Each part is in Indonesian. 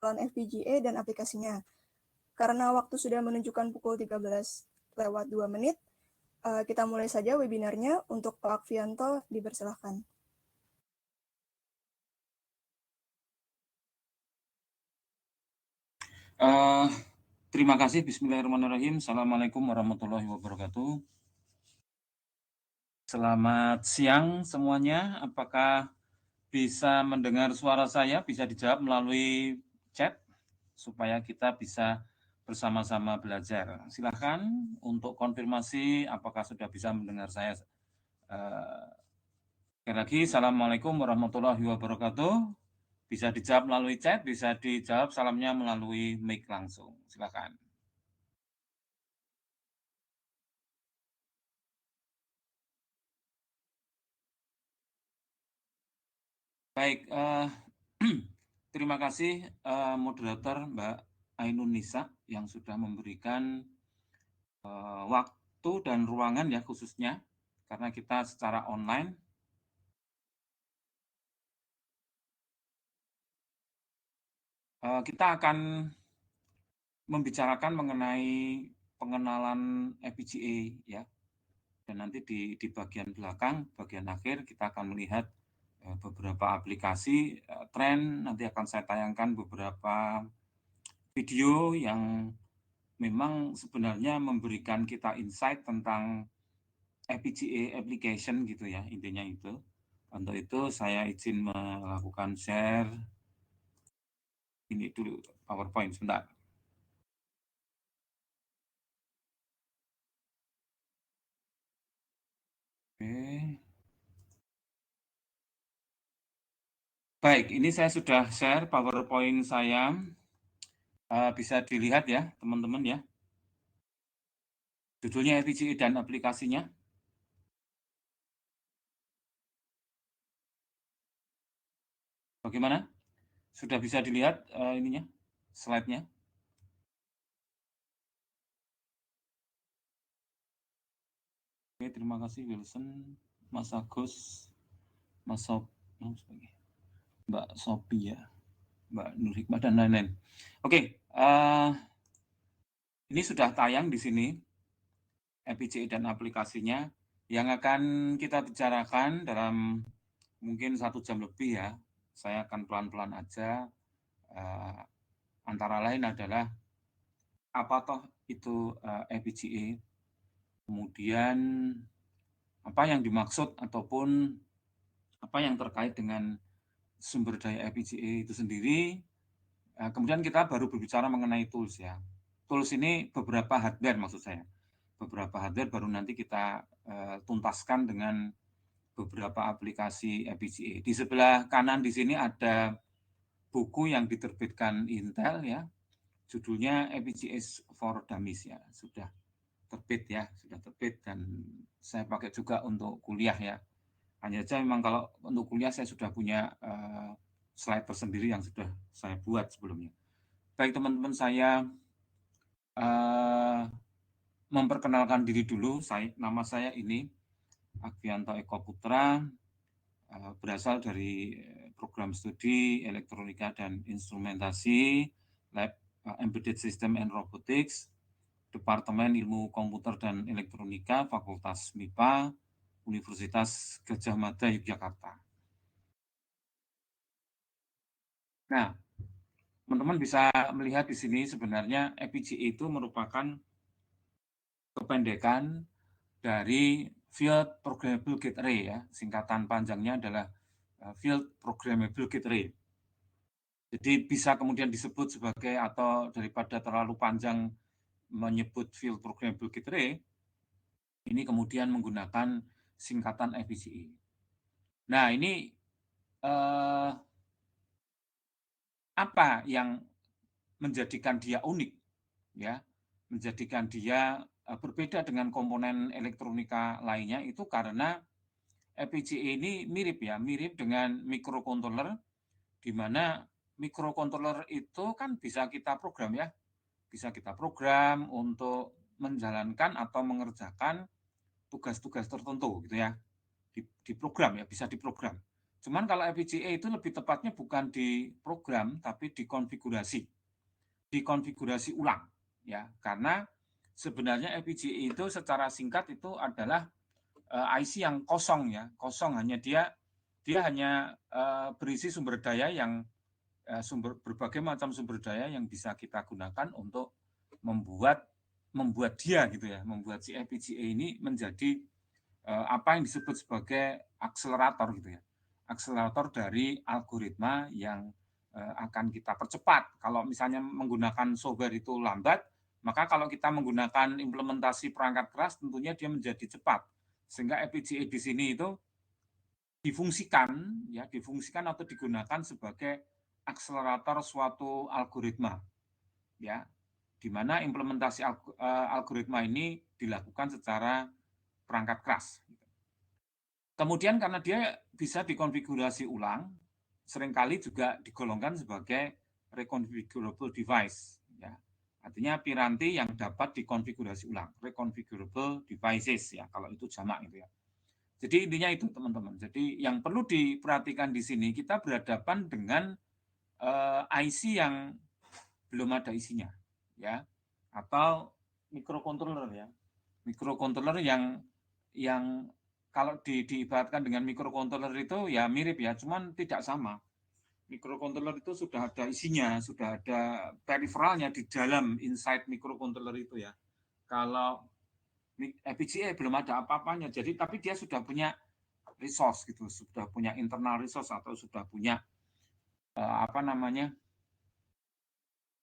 FPGA dan aplikasinya. Karena waktu sudah menunjukkan pukul 13:02, kita mulai saja webinarnya. Untuk Pak Akvianto, dipersilahkan. Terima kasih. Bismillahirrahmanirrahim. Assalamualaikum warahmatullahi wabarakatuh. Selamat siang semuanya. Apakah bisa mendengar suara saya? Bisa dijawab melalui chat supaya kita bisa bersama-sama belajar. Silakan untuk konfirmasi apakah sudah bisa mendengar saya. Sekali lagi, Assalamualaikum warahmatullahi wabarakatuh. Bisa dijawab melalui chat, bisa dijawab salamnya melalui mic langsung. Silakan. Baik, terima kasih moderator Mbak Ainun Nisa yang sudah memberikan waktu dan ruangan ya khususnya karena kita secara online. Kita akan membicarakan mengenai pengenalan FPGA ya, dan nanti di bagian belakang, bagian akhir kita akan melihat beberapa aplikasi, tren, nanti akan saya tayangkan beberapa video yang memang sebenarnya memberikan kita insight tentang FPGA application gitu ya, intinya itu. Untuk itu saya izin melakukan share ini dulu PowerPoint sebentar. Oke. Baik, ini saya sudah share PowerPoint saya. Bisa dilihat ya, teman-teman ya. Judulnya FPGA dan aplikasinya. Bagaimana? Sudah bisa dilihat ininya, slide-nya? Oke, terima kasih Wilson, Mas Agus, Mas Mbak Sophia, Mbak Nur Hikmah, dan lain-lain. Oke, ini sudah tayang di sini, FPGA dan aplikasinya. Yang akan kita bicarakan dalam mungkin 1 jam lebih ya, saya akan pelan-pelan aja. Antara lain adalah apa toh itu FPGA, kemudian apa yang dimaksud ataupun apa yang terkait dengan sumber daya FPGA itu sendiri. Kemudian kita baru berbicara mengenai tools ya. Tools ini beberapa hardware maksud saya. Beberapa hardware baru nanti kita tuntaskan dengan beberapa aplikasi FPGA. Di sebelah kanan di sini ada buku yang diterbitkan Intel ya. Judulnya FPGA for Dummies ya. Sudah terbit dan saya pakai juga untuk kuliah ya. Hanya saja memang kalau untuk kuliah saya sudah punya slide tersendiri yang sudah saya buat sebelumnya. Baik teman-teman, saya memperkenalkan diri dulu. Nama saya ini Akvianto Eko Putra, berasal dari program studi elektronika dan instrumentasi, Lab Embedded System and Robotics, Departemen Ilmu Komputer dan Elektronika, Fakultas MIPA, Universitas Gadjah Mada, Yogyakarta. Nah, teman-teman bisa melihat di sini sebenarnya FPGA itu merupakan kependekan dari Field Programmable Gate Array ya. Singkatan panjangnya adalah Field Programmable Gate Array. Jadi bisa kemudian disebut sebagai, atau daripada terlalu panjang menyebut Field Programmable Gate Array, ini kemudian menggunakan singkatan FPGA. Nah, ini apa yang menjadikan dia unik ya, menjadikan dia berbeda dengan komponen elektronika lainnya, itu karena FPGA ini mirip dengan microcontroller, di mana microcontroller itu kan bisa kita program ya, bisa kita program untuk menjalankan atau mengerjakan tugas-tugas tertentu gitu ya, diprogram ya, bisa diprogram. Cuman kalau FPGA itu lebih tepatnya bukan di program, tapi dikonfigurasi. Dikonfigurasi ulang. Ya, karena sebenarnya FPGA itu secara singkat itu adalah IC yang kosong ya, kosong, hanya dia hanya berisi sumber daya yang berbagai macam sumber daya yang bisa kita gunakan untuk membuat dia gitu ya, membuat si FPGA ini menjadi apa yang disebut sebagai akselerator gitu ya, akselerator dari algoritma yang akan kita percepat. Kalau misalnya menggunakan software itu lambat, maka kalau kita menggunakan implementasi perangkat keras tentunya dia menjadi cepat. Sehingga FPGA di sini itu difungsikan atau digunakan sebagai akselerator suatu algoritma, ya, di mana implementasi algoritma ini dilakukan secara perangkat keras. Kemudian karena dia bisa dikonfigurasi ulang, seringkali juga digolongkan sebagai reconfigurable device, ya. Artinya piranti yang dapat dikonfigurasi ulang, reconfigurable devices ya, kalau itu jamak gitu ya. Jadi intinya itu teman-teman. Jadi yang perlu diperhatikan di sini kita berhadapan dengan IC yang belum ada isinya, ya, atau microcontroller ya, microcontroller yang kalau diibaratkan dengan microcontroller itu ya mirip ya, cuman tidak sama. Microcontroller itu sudah ada isinya, sudah ada periferalnya di dalam inside microcontroller itu ya. Kalau FPGA belum ada apa-apanya, jadi tapi dia sudah punya resource gitu, sudah punya internal resource atau sudah punya apa namanya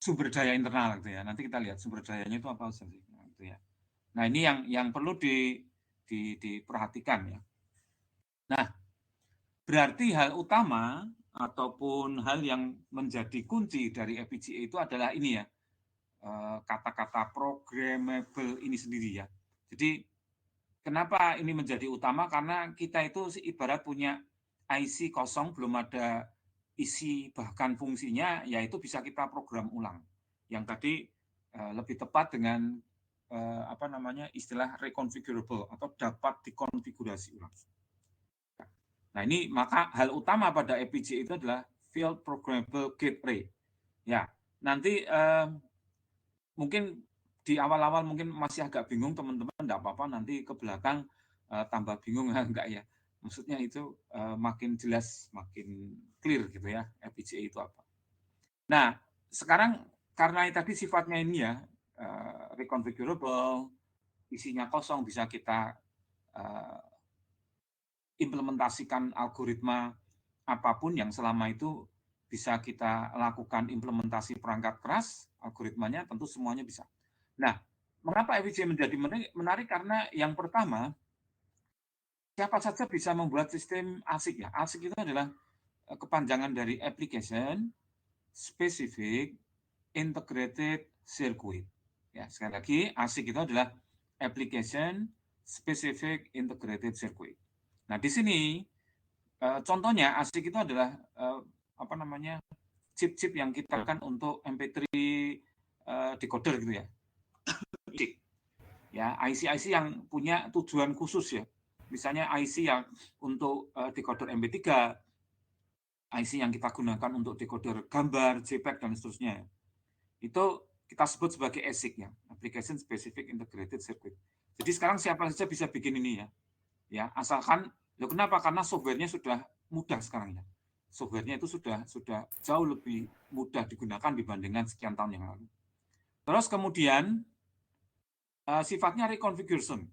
sumber daya internal gitu ya. Nanti kita lihat sumber dayanya itu apa sih, nah, gitu ya. Nah ini yang perlu diperhatikan ya. Nah berarti hal utama ataupun hal yang menjadi kunci dari FPGA itu adalah ini ya, kata-kata programmable ini sendiri ya. Jadi kenapa ini menjadi utama? Karena kita itu ibarat punya IC kosong, belum ada isi bahkan fungsinya, yaitu bisa kita program ulang. Yang tadi lebih tepat dengan apa namanya istilah reconfigurable atau dapat dikonfigurasi ulang. Nah ini maka hal utama pada FPGA itu adalah field programmable gate array. Ya, nanti mungkin di awal-awal mungkin masih agak bingung teman-teman, enggak apa-apa, nanti ke belakang tambah bingung enggak ya. Maksudnya itu makin jelas, makin clear gitu ya, FPGA itu apa. Nah, sekarang karena tadi sifatnya ini ya, reconfigurable, isinya kosong, bisa kita implementasikan algoritma apapun yang selama itu bisa kita lakukan implementasi perangkat keras, algoritmanya tentu semuanya bisa. Nah, mengapa FPGA menjadi menarik? Karena yang pertama, siapa saja bisa membuat sistem ASIC ya. ASIC itu adalah kepanjangan dari Application Specific Integrated Circuit. Ya, sekali lagi, ASIC itu adalah Application Specific Integrated Circuit. Nah, di sini contohnya ASIC itu adalah apa namanya chip-chip yang kita gunakan untuk MP3 decoder gitu ya. Ya, IC-IC yang punya tujuan khusus ya. Misalnya IC yang untuk decoder MP3, IC yang kita gunakan untuk decoder gambar, JPEG dan seterusnya. Itu kita sebut sebagai ASIC ya, Application Specific Integrated Circuit. Jadi sekarang siapa saja bisa bikin ini ya. Ya, asalkan kenapa? Karena softwarenya sudah mudah sekarang ya. Softwarenya itu sudah jauh lebih mudah digunakan dibandingkan sekian tahun yang lalu. Terus kemudian sifatnya reconfiguration.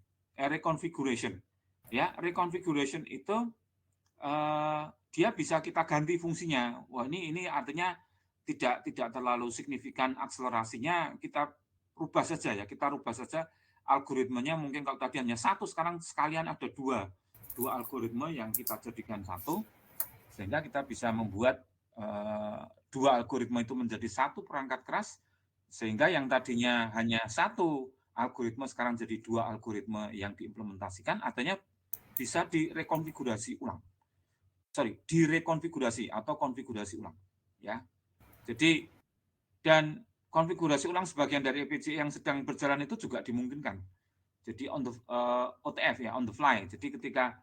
Ya, reconfiguration itu dia bisa kita ganti fungsinya. Wah, ini artinya tidak terlalu signifikan akselerasinya, kita rubah saja ya. Kita rubah saja algoritmanya, mungkin kalau tadi hanya satu, sekarang sekalian ada dua algoritma yang kita jadikan satu, sehingga kita bisa membuat dua algoritma itu menjadi satu perangkat keras, sehingga yang tadinya hanya satu algoritma sekarang jadi dua algoritma yang diimplementasikan, artinya bisa direkonfigurasi ulang. Direkonfigurasi atau konfigurasi ulang. Ya. Jadi, dan konfigurasi ulang sebagian dari FPGA yang sedang berjalan itu juga dimungkinkan. Jadi OTF ya, on the fly. Jadi ketika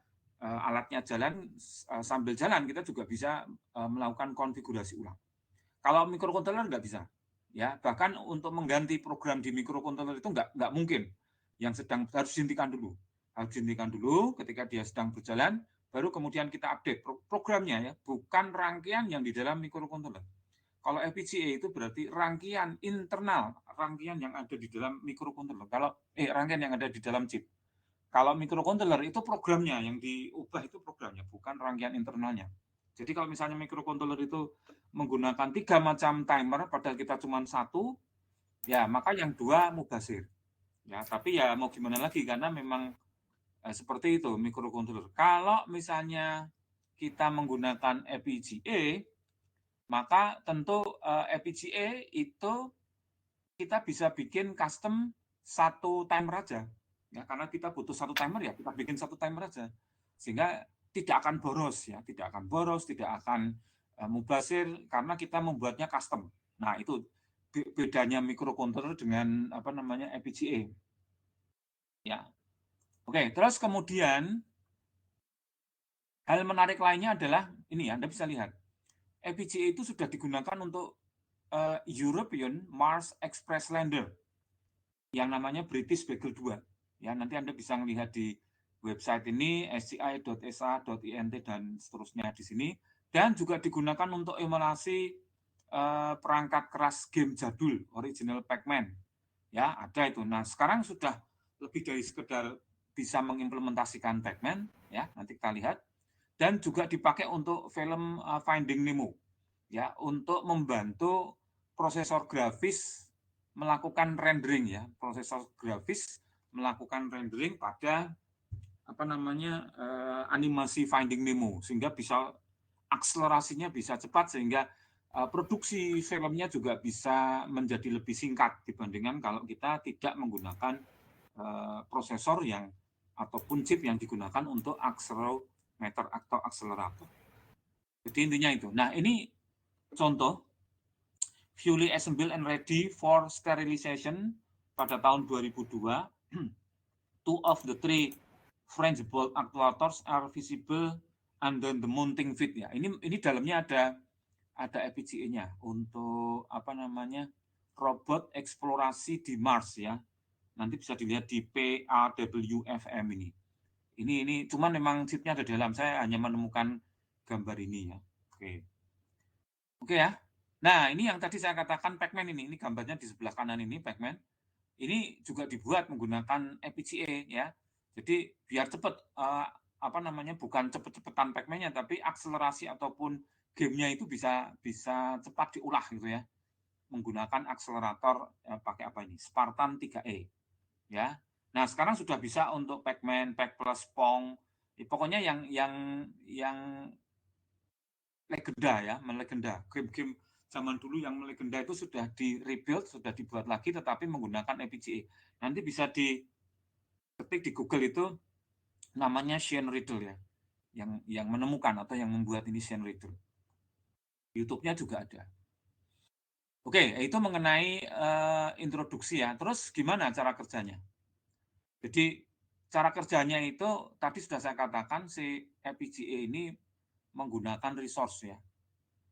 alatnya jalan, sambil jalan kita juga bisa melakukan konfigurasi ulang. Kalau microcontroller nggak bisa, ya. Bahkan untuk mengganti program di microcontroller itu nggak mungkin. Yang sedang harus dihentikan dulu. Harus dihentikan dulu ketika dia sedang berjalan, baru kemudian kita update programnya ya, bukan rangkaian yang di dalam microcontroller. Kalau FPGA itu berarti rangkaian internal, rangkaian yang ada di dalam microcontroller. Rangkaian yang ada di dalam chip. Kalau microcontroller itu programnya, yang diubah itu programnya, bukan rangkaian internalnya. Jadi kalau misalnya microcontroller itu menggunakan 3 macam timer, padahal kita cuma 1, ya maka yang 2 mubazir. Ya, tapi ya mau gimana lagi, karena memang seperti itu microcontroller. Kalau misalnya kita menggunakan FPGA, maka tentu FPGA itu kita bisa bikin custom 1 timer aja. Ya, karena kita butuh 1 timer ya kita bikin 1 timer aja. Sehingga tidak akan boros ya, tidak akan mubazir karena kita membuatnya custom. Nah, itu bedanya microcontroller dengan FPGA. Ya. Oke, terus kemudian hal menarik lainnya adalah ini, Anda bisa lihat. FPGA itu sudah digunakan untuk European Mars Express Lander yang namanya British Beagle 2. Ya, nanti Anda bisa melihat di website ini sci.sa.int dan seterusnya di sini, dan juga digunakan untuk emulasi perangkat keras game jadul original Pac-Man. Ya, ada itu. Nah, sekarang sudah lebih dari sekedar bisa mengimplementasikan Pac-Man, ya, nanti kita lihat, dan juga dipakai untuk film Finding Nemo. Ya, untuk membantu prosesor grafis melakukan rendering ya, prosesor grafis melakukan rendering pada animasi Finding Nemo, sehingga bisa akselerasinya bisa cepat, sehingga produksi filmnya juga bisa menjadi lebih singkat dibandingkan kalau kita tidak menggunakan prosesor yang ataupun chip yang digunakan untuk akselerometer atau akselerator. Jadi intinya itu. Nah, ini contoh fully assembled and ready for sterilization pada tahun 2002. 2 of the 3 French bolt actuators are visible under the mounting fit ya. Ini dalamnya ada FPGA-nya untuk robot eksplorasi di Mars ya. Nanti bisa dilihat di PAWFM ini. Ini cuman memang chipnya ada di dalam. Saya hanya menemukan gambar ini ya. Oke ya. Nah, ini yang tadi saya katakan Pac-Man ini gambarnya di sebelah kanan ini Pac-Man. Ini juga dibuat menggunakan FPGA ya. Jadi biar cepat bukan cepet-cepetan Pac-Man-nya, tapi akselerasi ataupun gamenya itu bisa cepat diolah gitu ya. Menggunakan akselerator pakai apa ini? Spartan 3E ya. Nah, sekarang sudah bisa untuk Pac-Man, Pac-Plus, Pong. Pokoknya yang legenda ya, melegenda. Game-game zaman dulu yang melegenda itu sudah di-rebuild, sudah dibuat lagi tetapi menggunakan FPGA. Nanti bisa diketik di Google itu namanya Shane Riddle ya. Yang menemukan atau yang membuat ini Shane Riddle. YouTube-nya juga ada. Oke, itu mengenai introduksi ya. Terus gimana cara kerjanya? Jadi cara kerjanya itu tadi sudah saya katakan si FPGA ini menggunakan resource ya.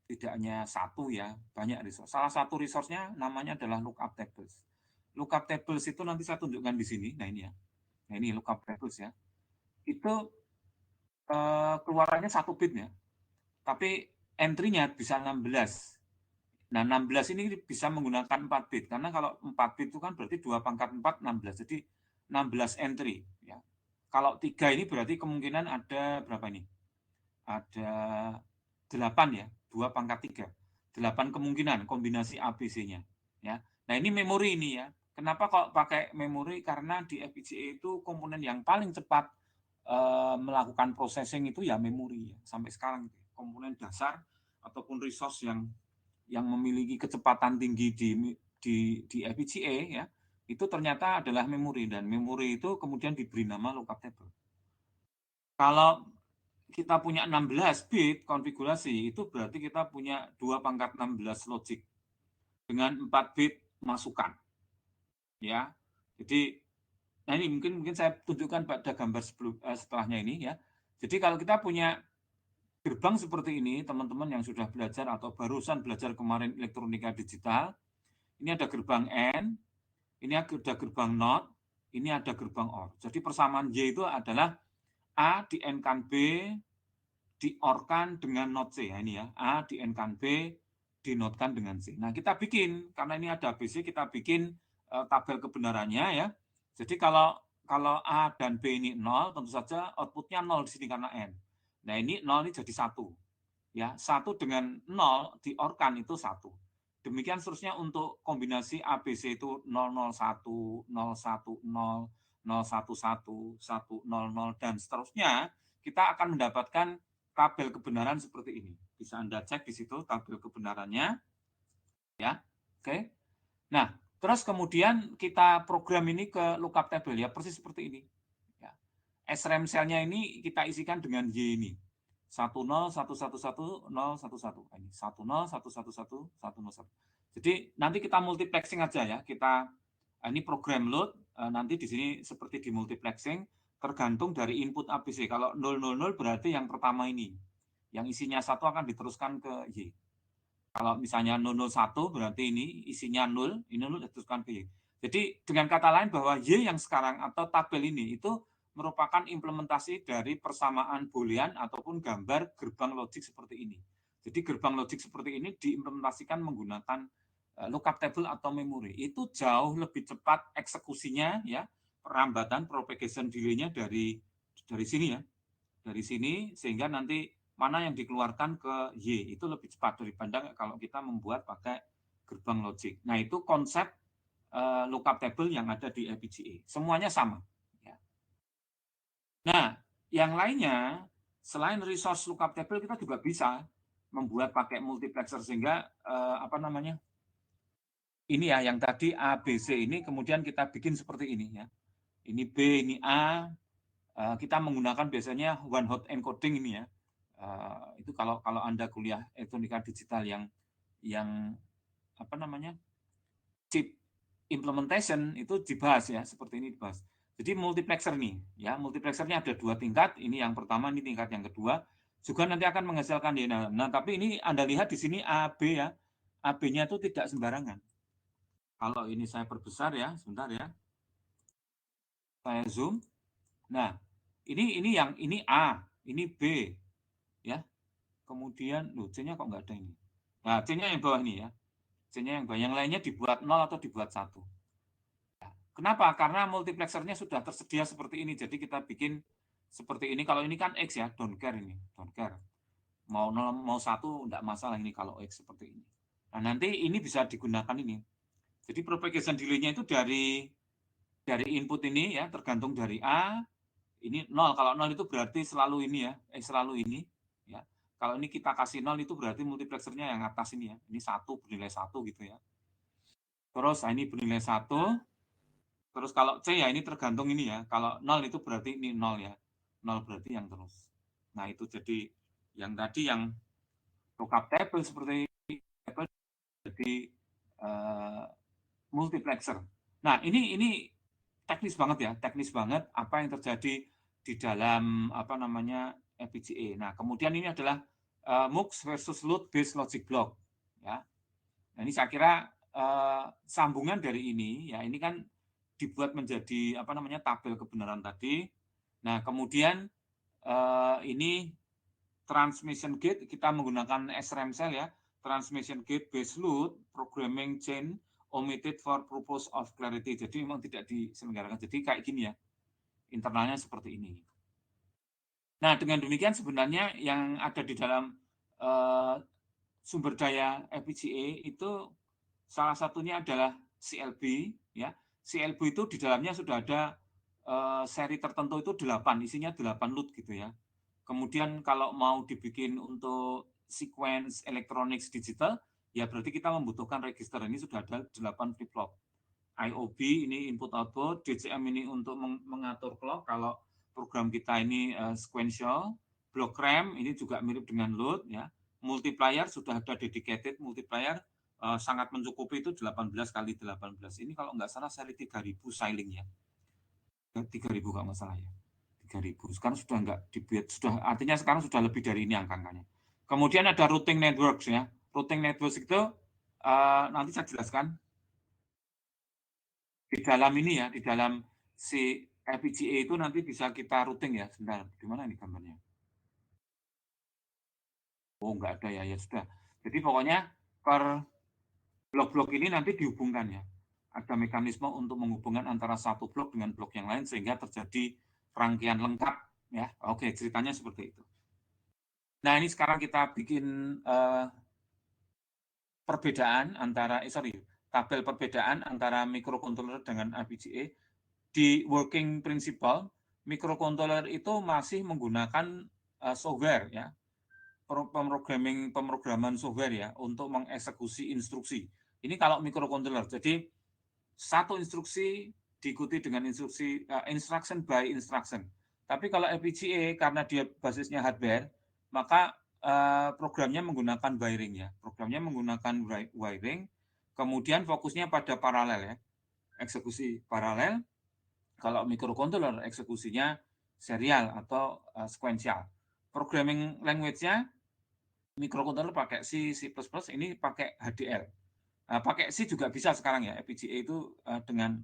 Tidak hanya satu ya, banyak resource. Salah satu resource-nya namanya adalah lookup tables. Lookup tables itu nanti saya tunjukkan di sini. Nah ini ya. Nah ini lookup tables ya. Itu keluarannya 1 bit ya. Tapi entry-nya bisa 16. Nah 16 ini bisa menggunakan 4 bit. Karena kalau 4 bit itu kan berarti 2 pangkat 4, 16. Jadi 16 entry. Ya. Kalau 3 ini berarti kemungkinan ada berapa ini? Ada 8 ya, 2 pangkat 3. 8 kemungkinan kombinasi ABC-nya. Ya. Nah ini memori ini ya. Kenapa kok pakai memori? Karena di FPGA itu komponen yang paling cepat melakukan processing itu ya memori ya. Sampai sekarang komponen dasar ataupun resource yang memiliki kecepatan tinggi di FPGA ya, itu ternyata adalah memori, dan memori itu kemudian diberi nama lookup table. Kalau kita punya 16 bit konfigurasi, itu berarti kita punya 2 pangkat 16 logic dengan 4 bit masukan. Ya. Jadi nah ini mungkin saya tunjukkan pada gambar setelahnya ini ya. Jadi kalau kita punya gerbang seperti ini, teman-teman yang sudah belajar atau barusan belajar kemarin elektronika digital, ini ada gerbang AND, ini ada gerbang NOT, ini ada gerbang OR. Jadi persamaan Y itu adalah A di AND-kan B, di OR-kan dengan NOT C. Nah, ini ya, A di AND-kan B, di NOT-kan dengan C. Nah, kita bikin, karena ini ada ABC, kita bikin tabel kebenarannya ya. Jadi kalau A dan B ini 0, tentu saja outputnya 0 di sini karena N. Nah, ini 0 ini jadi 1. Ya, 1 dengan 0 di OR-kan itu 1. Demikian seterusnya untuk kombinasi ABC itu 001, 010, 011, 100, dan seterusnya, kita akan mendapatkan tabel kebenaran seperti ini. Bisa Anda cek di situ tabel kebenarannya. Ya, oke. Nah, terus kemudian kita program ini ke lookup table ya, persis seperti ini. Ya. SRAM cell-nya ini kita isikan dengan Y ini. 10111011. Ini 101111001. Jadi nanti kita multiplexing aja ya. Kita ini program load, nanti di sini seperti di multiplexing tergantung dari input ABC. Kalau 000 berarti yang pertama ini. Yang isinya 1 akan diteruskan ke Y. Kalau misalnya 001 berarti ini isinya 0, ini 0 diteruskan ke Y. Jadi dengan kata lain bahwa Y yang sekarang atau tabel ini itu merupakan implementasi dari persamaan boolean ataupun gambar gerbang logik seperti ini. Jadi gerbang logik seperti ini diimplementasikan menggunakan lookup table atau memori. Itu jauh lebih cepat eksekusinya ya, perambatan propagation delay-nya dari sini ya. Dari sini sehingga nanti mana yang dikeluarkan ke Y itu lebih cepat daripada kalau kita membuat pakai gerbang logik. Nah, itu konsep lookup table yang ada di FPGA. Semuanya sama. Ya. Nah, yang lainnya, selain resource lookup table, kita juga bisa membuat pakai multiplexer sehingga apa namanya? Ini ya yang tadi A, B, C ini kemudian kita bikin seperti ini ya. Ini B, ini A. Kita menggunakan biasanya one hot encoding ini ya. Itu kalau Anda kuliah elektronika digital yang apa namanya? Chip implementation itu dibahas ya, seperti ini dibahas. Jadi multiplexer nih, ya multiplexernya ada 2 tingkat. Ini yang pertama, ini tingkat yang kedua. Juga nanti akan menghasilkan ya. Nah, tapi ini Anda lihat di sini AB ya. AB-nya itu tidak sembarangan. Kalau ini saya perbesar ya, sebentar ya. Saya zoom. Nah, ini yang ini A, ini B, ya. Kemudian, C-nya kok nggak ada ini. Nah, C-nya yang bawah ini ya. C-nya yang bawah. Yang lainnya dibuat 0 atau dibuat 1. Kenapa? Karena multiplexernya sudah tersedia seperti ini. Jadi kita bikin seperti ini. Kalau ini kan X ya, don't care ini. Don't care. Mau 0, mau 1, enggak masalah ini kalau X seperti ini. Nah, nanti ini bisa digunakan ini. Jadi propagation delay-nya itu dari input ini ya, tergantung dari A, ini 0. Kalau 0 itu berarti selalu ini ya, selalu ini. Ya. Kalau ini kita kasih 0 itu berarti multiplexernya yang atas ini ya. Ini 1 bernilai 1 gitu ya. Terus ini bernilai 1. Terus kalau C ya ini tergantung ini ya. Kalau 0 itu berarti ini 0 ya. 0 berarti yang terus. Nah itu jadi yang tadi yang lookup table seperti table jadi multiplexer. Nah ini teknis banget ya. Teknis banget apa yang terjadi di dalam apa namanya FPGA. Nah kemudian ini adalah MUX versus load based logic block. Ya. Nah ini saya kira sambungan dari ini ya ini kan dibuat menjadi apa namanya tabel kebenaran tadi. Nah, kemudian ini transmission gate kita menggunakan SRAM cell ya. Transmission gate based load programming chain omitted for purpose of clarity. Jadi memang tidak diselenggarakan. Jadi kayak gini ya. Internalnya seperti ini. Nah, dengan demikian sebenarnya yang ada di dalam sumber daya FPGA itu salah satunya adalah CLB ya. CLB itu di dalamnya sudah ada seri tertentu itu 8, isinya 8 load gitu ya. Kemudian kalau mau dibikin untuk sequence electronics digital, ya berarti kita membutuhkan register. Ini sudah ada 8 flip flop. IOB ini input output, DCM ini untuk mengatur clock. Kalau program kita ini sequential, block RAM ini juga mirip dengan load ya. Multiplier sudah ada dedicated multiplier sangat mencukupi itu 18 kali 18. Ini kalau nggak salah seri 3000 Xilinx ya. 3000 kalau nggak salah ya. 3.000. Sekarang sudah enggak dibuat, sudah artinya sekarang sudah lebih dari ini angka-angkanya. Kemudian ada routing networks ya. Routing networks itu nanti saya jelaskan di dalam ini ya, di dalam si FPGA itu nanti bisa kita routing ya. Sebentar, di mana ini gambarnya? Oh, enggak ada ya, ya sudah. Jadi pokoknya per blok-blok ini nanti dihubungkan ya. Ada mekanisme untuk menghubungkan antara satu blok dengan blok yang lain sehingga terjadi rangkaian lengkap ya. Oke, ceritanya seperti itu. Nah, ini sekarang kita bikin perbedaan antara tabel perbedaan antara microcontroller dengan FPGA. Di working principle, microcontroller itu masih menggunakan software ya, pemrograman software ya untuk mengeksekusi instruksi. Ini kalau microcontroller. Jadi satu instruksi diikuti dengan instruksi instruction by instruction. Tapi kalau FPGA karena dia basisnya hardware, maka programnya menggunakan wiring ya. Programnya menggunakan wiring, kemudian fokusnya pada paralel ya. Eksekusi paralel. Kalau microcontroller eksekusinya serial atau sequential. Programming language-nya microcontroller pakai C, C++, ini pakai HDL. Pakai C juga bisa sekarang ya. FPGA itu dengan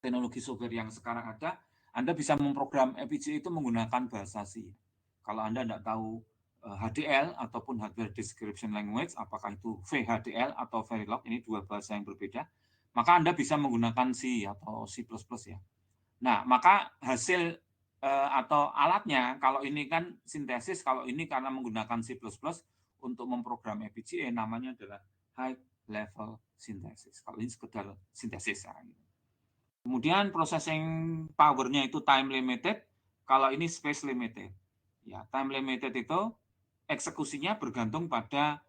teknologi software yang sekarang ada, Anda bisa memprogram FPGA itu menggunakan bahasa C. Kalau Anda tidak tahu HDL ataupun Hardware Description Language, apakah itu VHDL atau Verilog, ini dua bahasa yang berbeda, maka Anda bisa menggunakan C atau C++ ya. Nah, maka hasil atau alatnya, kalau ini kan sintesis, kalau ini karena menggunakan C++ untuk memprogram FPGA, namanya adalah High Level Synthesis. Kalau ini sekedar sintesis. Kemudian processing power-nya itu time limited, kalau ini space limited. Ya, time limited itu eksekusinya bergantung pada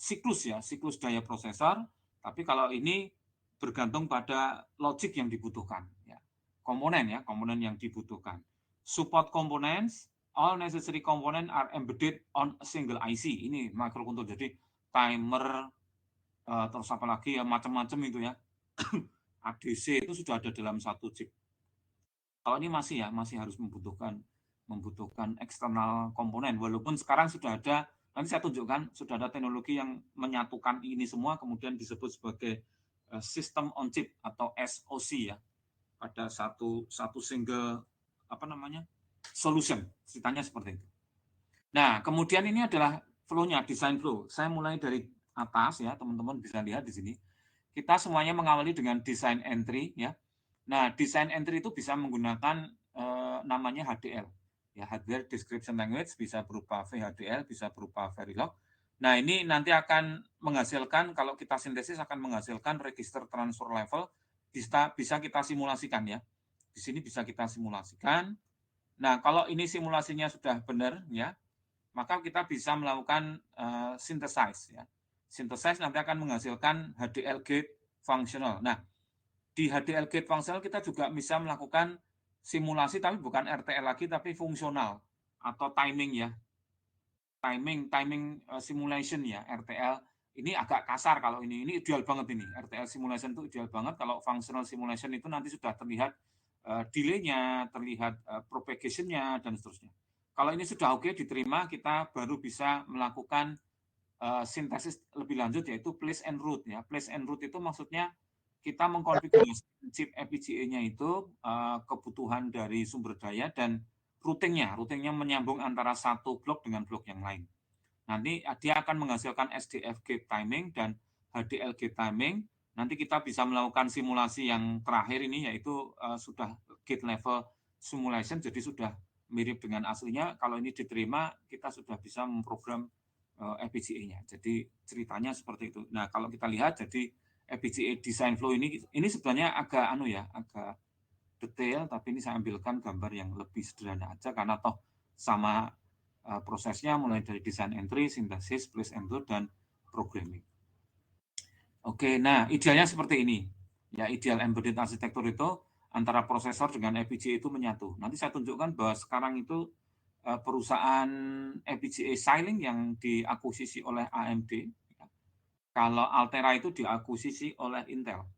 siklus ya, siklus daya prosesor. Tapi kalau ini bergantung pada logic yang dibutuhkan. Ya. Komponen yang dibutuhkan. Support components, all necessary components are embedded on a single IC. Ini microcontroller, jadi timer, terus apa lagi ya, macam-macam itu ya. ADC itu sudah ada dalam satu chip. Kalau ini masih harus membutuhkan eksternal komponen. Walaupun sekarang sudah ada, nanti saya tunjukkan, sudah ada teknologi yang menyatukan ini semua, kemudian disebut sebagai System on Chip atau SoC ya, pada satu single solution. Ceritanya seperti itu. Nah, kemudian ini adalah flow-nya, design flow. Saya mulai dari atas ya, teman-teman bisa lihat di sini. Kita semuanya mengawali dengan design entry ya. Nah, design entry itu bisa menggunakan namanya HDL. Ya, Hardware Description Language, bisa berupa VHDL, bisa berupa Verilog. Nah, ini nanti akan menghasilkan, kalau kita sintesis akan menghasilkan register transfer level, bisa kita simulasikan ya. Di sini bisa kita simulasikan. Nah, kalau ini simulasinya sudah benar ya, maka kita bisa melakukan synthesize ya. Synthesize nanti akan menghasilkan HDL gate functional. Nah, di HDL gate functional kita juga bisa melakukan simulasi, tapi bukan RTL lagi, tapi fungsional atau timing ya. Timing simulation ya, RTL. Ini agak kasar kalau ini ideal banget ini. RTL simulation itu ideal banget. Kalau functional simulation itu nanti sudah terlihat delay-nya, terlihat propagation-nya, dan seterusnya. Kalau ini sudah oke, diterima, kita baru bisa melakukan sintesis lebih lanjut, yaitu place and route ya. Place and route itu maksudnya kita mengkonfigurasi chip FPGA-nya itu kebutuhan dari sumber daya dan routingnya menyambung antara satu blok dengan blok yang lain. Nanti dia akan menghasilkan SDF gate timing dan HDL gate timing. Nanti kita bisa melakukan simulasi yang terakhir ini, yaitu sudah gate level simulation, jadi sudah mirip dengan aslinya. Kalau ini diterima, kita sudah bisa memprogram FPGA-nya. Jadi ceritanya seperti itu. Nah, kalau kita lihat, jadi FPGA design flow ini sebenarnya agak agak detail, tapi ini saya ambilkan gambar yang lebih sederhana aja, karena toh sama prosesnya mulai dari design entry, sintesis, place and route, dan programming. Oke, nah idealnya seperti ini. Ya, ideal embedded arsitektur itu antara prosesor dengan FPGA itu menyatu. Nanti saya tunjukkan bahwa sekarang itu perusahaan FPGA Xilinx yang diakuisisi oleh AMD. Kalau Altera itu diakuisisi oleh Intel.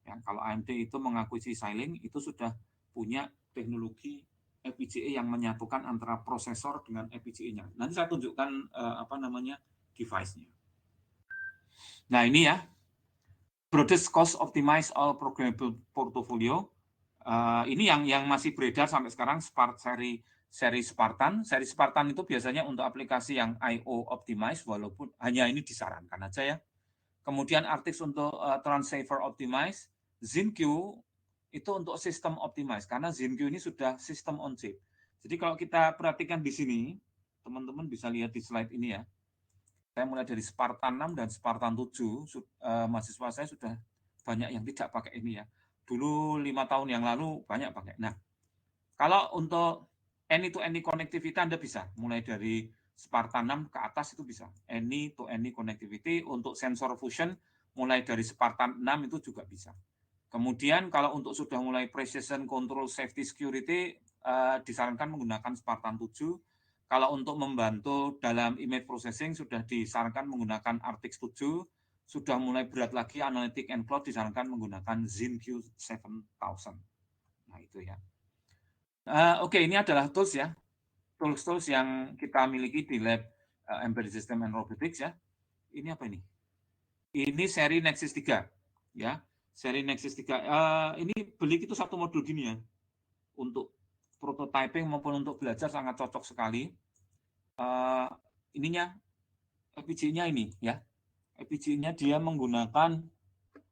Ya, kalau AMD itu mengakuisisi Xilinx, itu sudah punya teknologi FPGA yang menyatukan antara prosesor dengan FPGA-nya. Nanti saya tunjukkan device-nya. Nah, ini ya, broadest cost optimized all programmable portfolio. Ini yang masih beredar sampai sekarang, seri Spartan. Seri Spartan itu biasanya untuk aplikasi yang I/O optimized, walaupun hanya ini disarankan aja ya. Kemudian Artix untuk transceiver optimized, ZenQ itu untuk sistem optimized, karena ZenQ ini sudah sistem on chip. Jadi kalau kita perhatikan di sini, teman-teman bisa lihat di slide ini ya. Saya mulai dari Spartan 6 dan Spartan 7, mahasiswa saya sudah banyak yang tidak pakai ini ya. Dulu 5 tahun yang lalu banyak pakai. Nah, kalau untuk any-to-any connectivity Anda bisa, mulai dari Spartan 6 ke atas itu bisa. Any-to-any connectivity untuk sensor fusion, mulai dari Spartan 6 itu juga bisa. Kemudian kalau untuk sudah mulai precision control safety security, disarankan menggunakan Spartan 7. Kalau untuk membantu dalam image processing sudah disarankan menggunakan Artix 7. Sudah mulai berat lagi analytic and cloud disarankan menggunakan ZenQ 7000. Nah itu ya. Oke, ini adalah tools ya. Tools yang kita miliki di lab Embedded System and Robotics ya. Ini apa ini? Ini seri Nexus 3 ya. Seri Nexus 3. Ini beli itu satu modul gini ya. Untuk prototyping maupun untuk belajar sangat cocok sekali. Ininya FPGA-nya ini ya. FPGA-nya dia menggunakan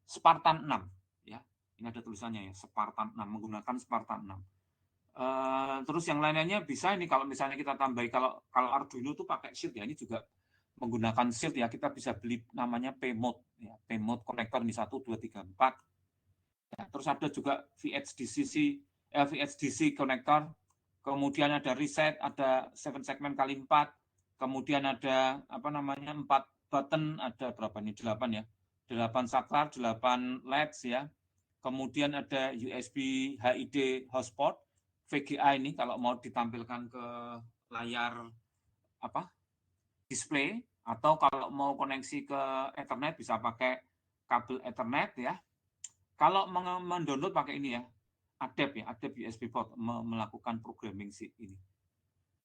Spartan 6 ya. Ini ada tulisannya ya, Spartan 6, menggunakan Spartan 6. Terus yang lainnya bisa ini kalau misalnya kita tambahi, kalau Arduino itu pakai shield ya, ini juga menggunakan shield ya, kita bisa beli namanya P-mode ya, P-mode konektor ini 1 2 3 4 ya. Terus ada juga VHDC konektor, kemudian ada reset, ada 7 segmen kali 4, kemudian ada 4 button, ada berapa nih, 8 ya, 8 saklar, 8 LEDs ya, kemudian ada USB HID hotspot, VGA ini kalau mau ditampilkan ke layar display, atau kalau mau koneksi ke Ethernet bisa pakai kabel Ethernet ya. Kalau mendownload pakai ini ya, Adap USB port, melakukan programming ini.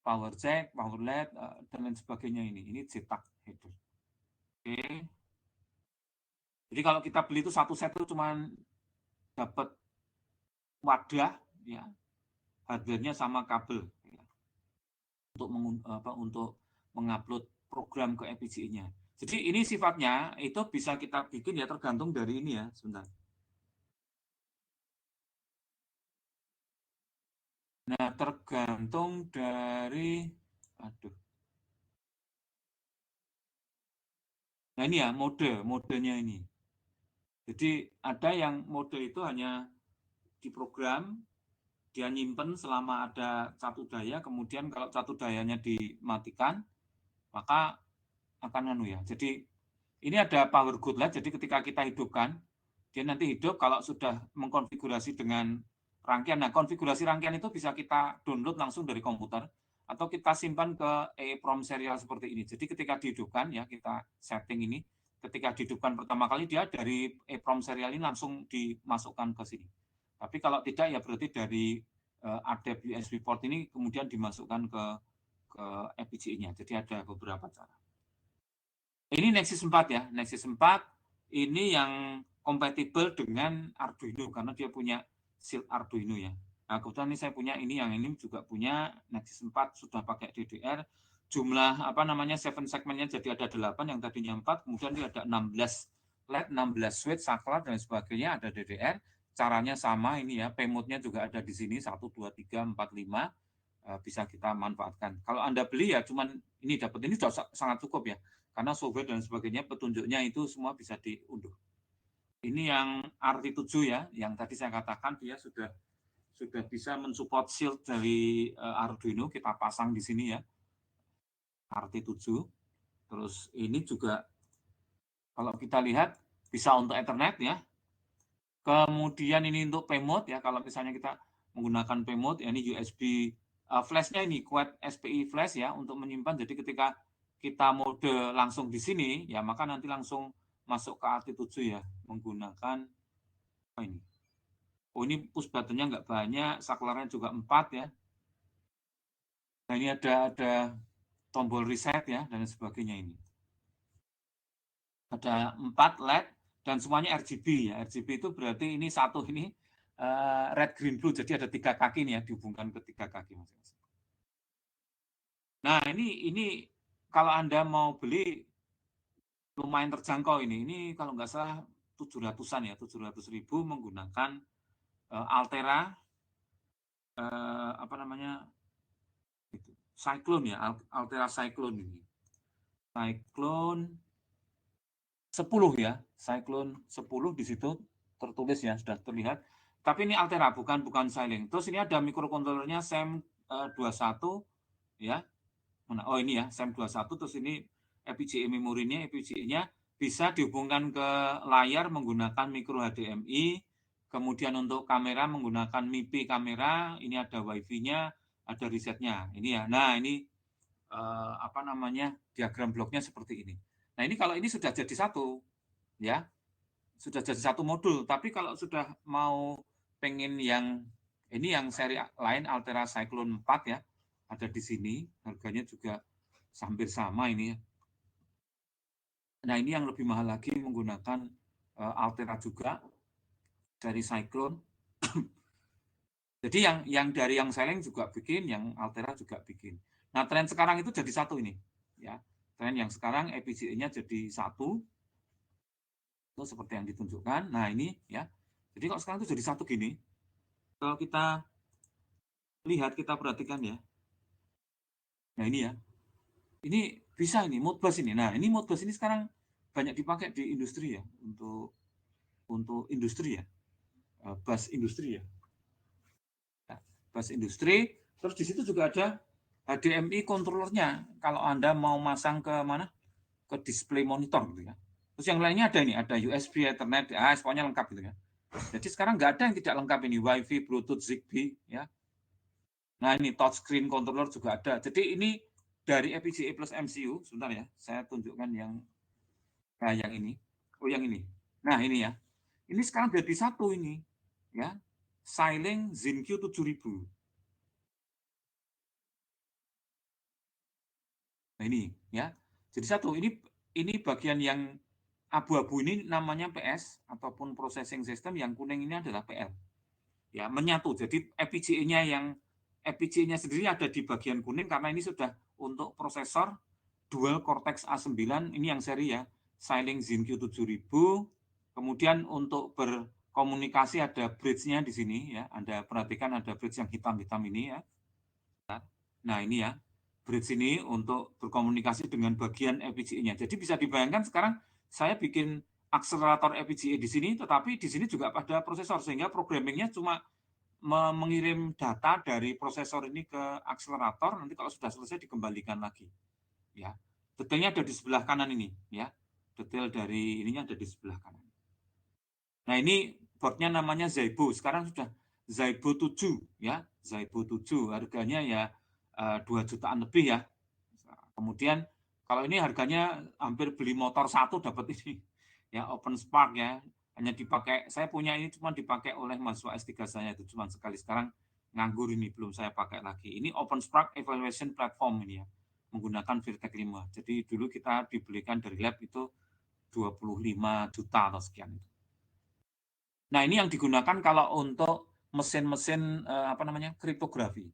Power jack, power LED, dan lain sebagainya ini JTAG header. Oke. Jadi kalau kita beli itu satu set itu cuma dapat wadah ya, hardware-nya sama kabel ya, untuk mengupload program ke FPGA-nya. Jadi ini sifatnya itu bisa kita bikin ya, tergantung dari ini ya, sebentar. Nah, tergantung dari Nah, ini ya modenya ini. Jadi ada yang mode itu hanya diprogram, dia nyimpen selama ada satu daya, kemudian kalau satu dayanya dimatikan, maka akan Jadi ini ada power good LED, jadi ketika kita hidupkan, dia nanti hidup kalau sudah mengkonfigurasi dengan rangkaian. Nah, konfigurasi rangkaian itu bisa kita download langsung dari komputer, atau kita simpan ke EEPROM serial seperti ini. Jadi ketika dihidupkan, ya kita setting ini, ketika dihidupkan pertama kali, dia dari EEPROM serial ini langsung dimasukkan ke sini. Tapi kalau tidak, ya berarti dari Adap USB port ini kemudian dimasukkan ke FPGA-nya. Jadi ada beberapa cara. Ini Nexus 4 ya, Nexus 4 ini yang kompatibel dengan Arduino karena dia punya shield Arduino ya. Nah, kebetulan ini saya punya yang ini juga punya Nexus 4 sudah pakai DDR. Jumlah 7 segmennya jadi ada 8, yang tadinya 4, kemudian dia ada 16 LED, 16 switch, saklar dan sebagainya, ada DDR. Caranya sama ini ya, P-mode-nya juga ada di sini 1 2 3 4 5, bisa kita manfaatkan. Kalau Anda beli ya cuman ini dapat ini sudah sangat cukup ya. Karena software dan sebagainya, petunjuknya itu semua bisa diunduh. Ini yang RT7 ya, yang tadi saya katakan dia sudah bisa mensupport shield dari Arduino, kita pasang di sini ya, RT7. Terus ini juga kalau kita lihat bisa untuk Ethernet ya. Kemudian ini untuk P-mode ya, kalau misalnya kita menggunakan P-mode, ya ini USB flash-nya ini Quad SPI flash ya, untuk menyimpan. Jadi ketika kita mode langsung di sini, ya maka nanti langsung masuk ke RT7 ya, menggunakan ini Oh ini push buttonnya nggak banyak, saklarnya juga 4 ya. Nah ini ada tombol reset ya dan sebagainya ini. Ada 4 LED dan semuanya RGB ya. RGB itu berarti ini satu ini red, green, blue. Jadi ada 3 kaki nih ya, dihubungkan ke 3 kaki masing-masing. Nah ini kalau Anda mau beli lumayan terjangkau ini. Ini kalau nggak salah 700-an ya, 700.000 menggunakan Altera apa namanya? Cyclone ya, Altera Cyclone ini. Cyclone 10 ya, Cyclone 10 di situ tertulis ya, sudah terlihat. Tapi ini Altera, bukan Xilinx. Terus ini ada microcontrollernya SEM21 ya. Oh ini ya, SEM21, terus ini FPGA memorinya, FPGA-nya bisa dihubungkan ke layar menggunakan micro HDMI, kemudian untuk kamera menggunakan MIPI kamera, ini ada WiFi-nya, ada resetnya. Ini ya. Nah, ini apa namanya? Diagram bloknya seperti ini. Nah, ini kalau ini sudah jadi satu ya. Sudah jadi satu modul, tapi kalau sudah mau pengen yang ini yang seri lain Altera Cyclone 4 ya, ada di sini, harganya juga hampir sama ini ya. Nah, ini yang lebih mahal lagi menggunakan Altera juga dari Cyclone. Jadi yang dari yang Xilinx juga bikin, yang Altera juga bikin. Nah, tren sekarang itu jadi satu ini, ya. Tren yang sekarang FPGA-nya jadi satu, itu seperti yang ditunjukkan. Nah, ini ya. Jadi kalau sekarang itu jadi satu gini, kalau kita lihat, kita perhatikan ya. Nah, ini ya. Ini bisa ini Modbus ini. Nah, ini Modbus ini sekarang banyak dipakai di industri ya, untuk industri ya. Bus industri ya. Bus industri, terus di situ juga ada HDMI controllernya. Kalau Anda mau masang ke mana? Ke display monitor gitu ya. Terus yang lainnya ada ini, ada USB, Ethernet, pokoknya lengkap gitu ya. Jadi sekarang nggak ada yang tidak lengkap ini, WiFi, Bluetooth, Zigbee ya. Nah ini touchscreen controller juga ada. Jadi ini dari FPGA plus MCU, sebentar ya, saya tunjukkan yang ini. Oh yang ini. Nah ini ya. Ini sekarang jadi satu ini, ya. Xilinx ZenQ 7000. Nah ini ya. Jadi satu ini bagian yang abu-abu ini namanya PS ataupun processing system, yang kuning ini adalah PL. Ya, menyatu. Jadi FPGA-nya sendiri ada di bagian kuning karena ini sudah untuk prosesor dual Cortex A9, ini yang seri ya. Xilinx ZenQ 7000. Kemudian untuk berkomunikasi ada bridge-nya di sini ya. Anda perhatikan ada bridge yang hitam-hitam ini ya. Nah, ini ya. Bridge ini untuk berkomunikasi dengan bagian FPGA-nya. Jadi bisa dibayangkan sekarang saya bikin akselerator FPGA di sini, tetapi di sini juga ada prosesor, sehingga programmingnya cuma mengirim data dari prosesor ini ke akselerator, nanti kalau sudah selesai dikembalikan lagi. Ya, detailnya ada di sebelah kanan ini, ya. Detail dari ininya ada di sebelah kanan. Nah, ini boardnya namanya Zaibo. Sekarang sudah Zaibo 7, ya. Zaibo 7, harganya ya 2 jutaan lebih ya. Kemudian kalau ini harganya hampir beli motor satu dapat ini. Ya, Open Spark ya. Hanya dipakai, saya punya ini cuma dipakai oleh mahasiswa S3 saya, itu cuma sekali, sekarang nganggur ini, belum saya pakai lagi. Ini Open Spark Evaluation Platform ini ya, menggunakan Virtex 5. Jadi dulu kita dibelikan dari lab itu 25 juta atau sekian itu. Nah, ini yang digunakan kalau untuk mesin-mesin apa namanya? Kriptografi.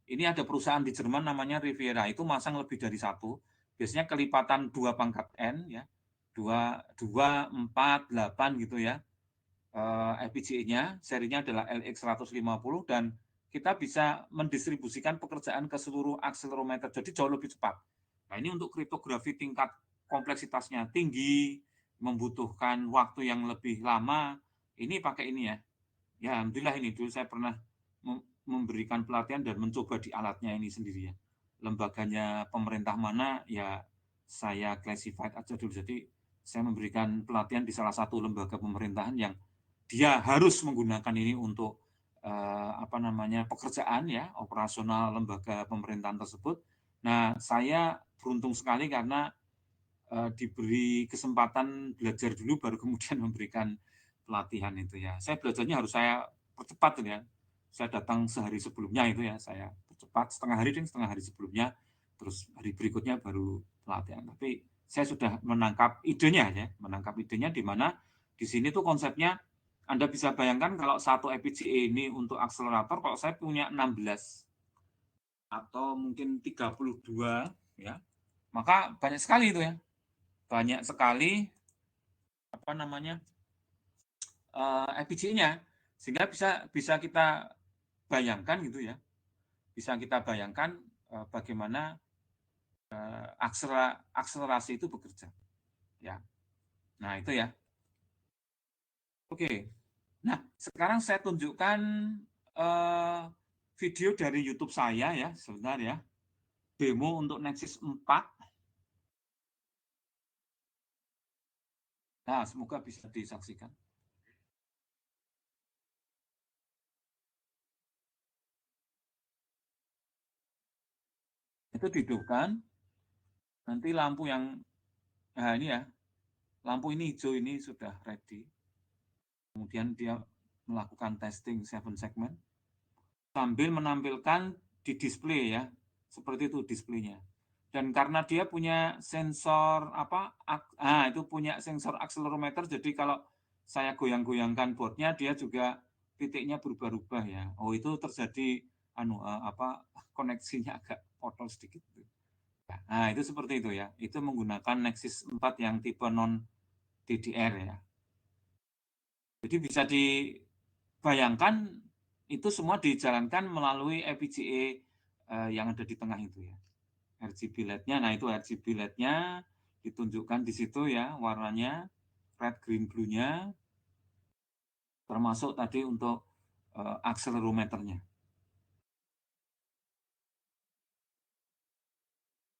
Ini ada perusahaan di Jerman namanya Riviera, itu masang lebih dari satu. Biasanya kelipatan 2 pangkat N ya. 2, 4, 8 gitu ya. FPGA-nya serinya adalah LX150, dan kita bisa mendistribusikan pekerjaan ke seluruh akselerometer, jadi jauh lebih cepat. Nah, ini untuk kriptografi tingkat kompleksitasnya tinggi, membutuhkan waktu yang lebih lama, ini pakai ini ya. Ya, alhamdulillah ini dulu saya pernah memberikan pelatihan dan mencoba di alatnya ini sendiri ya. Lembaganya pemerintah mana ya saya classified aja dulu. Jadi saya memberikan pelatihan di salah satu lembaga pemerintahan yang dia harus menggunakan ini untuk apa namanya pekerjaan ya, operasional lembaga pemerintahan tersebut. Nah, saya beruntung sekali karena diberi kesempatan belajar dulu baru kemudian memberikan pelatihan itu ya. Saya belajarnya harus saya percepat ya. Saya datang sehari sebelumnya itu ya, saya percepat setengah hari sebelumnya, terus hari berikutnya baru pelatihan. Tapi saya sudah menangkap idenya ya, di mana di sini tuh konsepnya Anda bisa bayangkan kalau satu FPGA ini untuk akselerator, kalau saya punya 16 atau mungkin 32 ya, maka banyak sekali itu ya. Banyak sekali apa namanya? FPGA-nya, sehingga bisa kita bayangkan gitu ya, bisa kita bayangkan bagaimana akselerasi itu bekerja ya. Nah itu ya. Oke, nah sekarang saya tunjukkan video dari YouTube saya ya, sebentar ya, demo untuk Nexus 4. Nah semoga bisa disaksikan. Itu dihidupkan, nanti lampu yang, nah ini ya, lampu ini hijau ini sudah ready. Kemudian dia melakukan testing 7 segment sambil menampilkan di display ya, seperti itu displaynya. Dan karena dia punya sensor itu punya sensor accelerometer, jadi kalau saya goyang-goyangkan boardnya, dia juga titiknya berubah-ubah ya. Oh itu terjadi koneksinya agak potol sedikit. Nah itu seperti itu ya. Itu menggunakan Nexus 4 yang tipe non DDR ya. Jadi bisa dibayangkan itu semua dijalankan melalui FPGA yang ada di tengah itu ya. RGB LED-nya, nah itu RGB LED-nya ditunjukkan di situ ya, warnanya red, green, blue-nya, termasuk tadi untuk accelerometer-nya.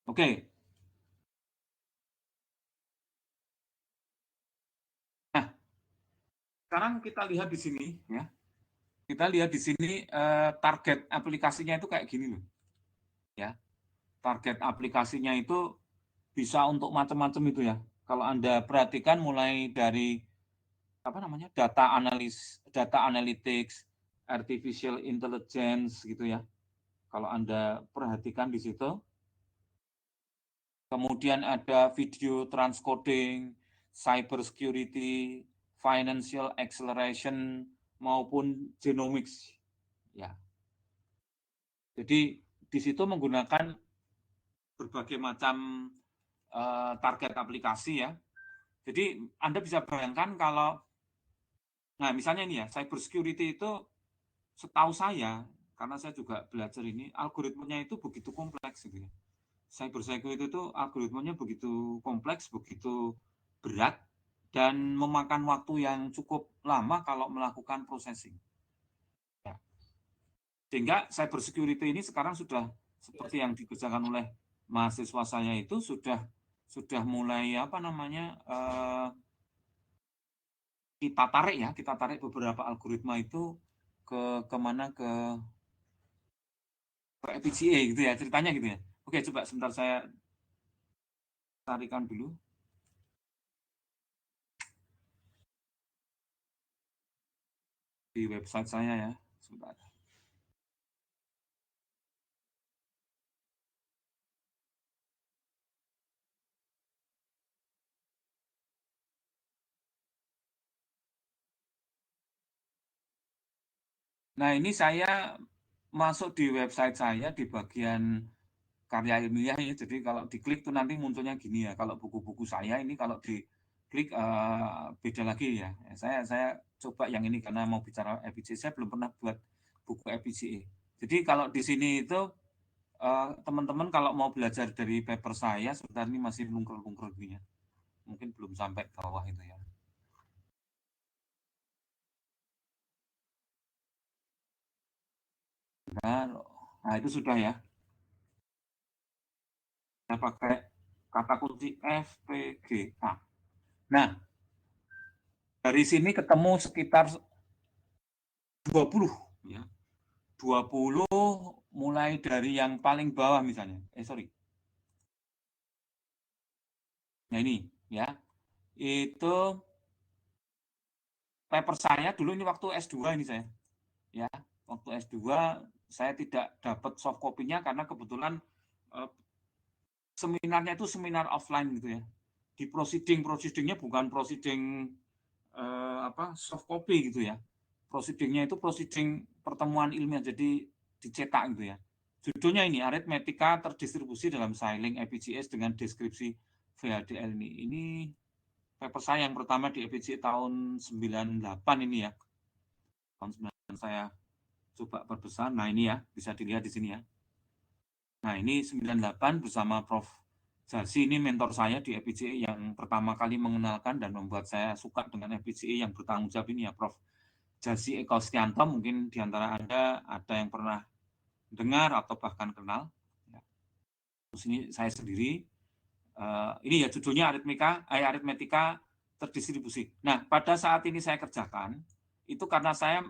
Oke. Nah, sekarang kita lihat di sini ya. Kita lihat di sini target aplikasinya itu kayak gini loh. Ya. Target aplikasinya itu bisa untuk macam-macam itu ya. Kalau Anda perhatikan mulai dari data analytics, artificial intelligence gitu ya. Kalau Anda perhatikan di situ. Kemudian ada video transcoding, cyber security, financial acceleration maupun genomics ya. Jadi di situ menggunakan berbagai macam target aplikasi ya. Jadi Anda bisa bayangkan kalau, nah misalnya ini ya, cyber security itu setahu saya, karena saya juga belajar ini, algoritmenya itu begitu kompleks gitu ya. Cyber security itu algoritmenya begitu kompleks, begitu berat, dan memakan waktu yang cukup lama kalau melakukan processing. Ya. Sehingga cyber security ini sekarang sudah seperti yang dikerjakan oleh mahasiswa saya itu sudah mulai kita tarik beberapa algoritma itu ke FPGA gitu ya, ceritanya gitu ya. Oke, coba sebentar saya tarikan dulu di website saya ya, sebentar. Nah, ini saya masuk di website saya di bagian karya ilmiah ya. Jadi kalau diklik tuh nanti munculnya gini ya. Kalau buku-buku saya ini kalau diklik beda lagi ya. Saya coba yang ini karena mau bicara FPGA. Saya belum pernah buat buku FPGA. Jadi kalau di sini itu teman-teman kalau mau belajar dari paper saya, sebentar ini masih lungker-lungker gini ya. Mungkin belum sampai bawah itu ya. Nah, itu sudah ya. Saya pakai kata kunci FPGA. Nah, dari sini ketemu sekitar 20 ya. 20 mulai dari yang paling bawah misalnya. Sorry. Nah, ini ya. Itu paper saya dulu ini waktu S2 ini saya. ya. Waktu S2 saya tidak dapat soft copy-nya karena kebetulan seminarnya itu seminar offline gitu ya. Di proceedingnya bukan proceeding soft copy gitu ya. Proceedingnya itu proceeding pertemuan ilmiah, jadi dicetak gitu ya. Judulnya ini, aritmetika terdistribusi dalam Sailing EPGS dengan deskripsi VHDL ini. Ini paper saya yang pertama di EPGS tahun 98 ini ya. Tahun 98 saya coba perbesar. Nah ini ya, bisa dilihat di sini ya. Nah ini 98 bersama Prof. Jarsi, ini mentor saya di EPGE yang pertama kali mengenalkan dan membuat saya suka dengan EPGE yang bertanggung jawab ini ya, Prof. Jarsi Eko Stianto. Mungkin di antara Anda ada yang pernah dengar atau bahkan kenal. Terus ini saya sendiri, ini ya judulnya aritmetika terdistribusi. Nah, pada saat ini saya kerjakan, itu karena saya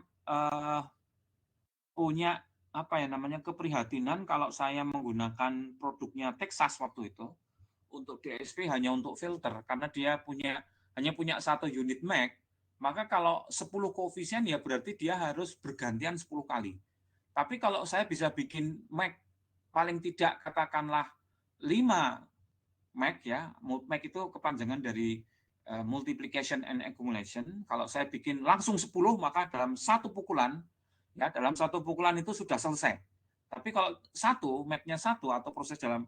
punya keprihatinan kalau saya menggunakan produknya Texas waktu itu untuk DSP hanya untuk filter, karena dia hanya punya 1 unit Mac, maka kalau 10 koefisien ya berarti dia harus bergantian 10 kali. Tapi kalau saya bisa bikin Mac paling tidak katakanlah 5 Mac ya, Mac itu kepanjangan dari multiplication and accumulation. Kalau saya bikin langsung 10, maka dalam satu pukulan itu sudah selesai. Tapi kalau Mac-nya satu atau proses dalam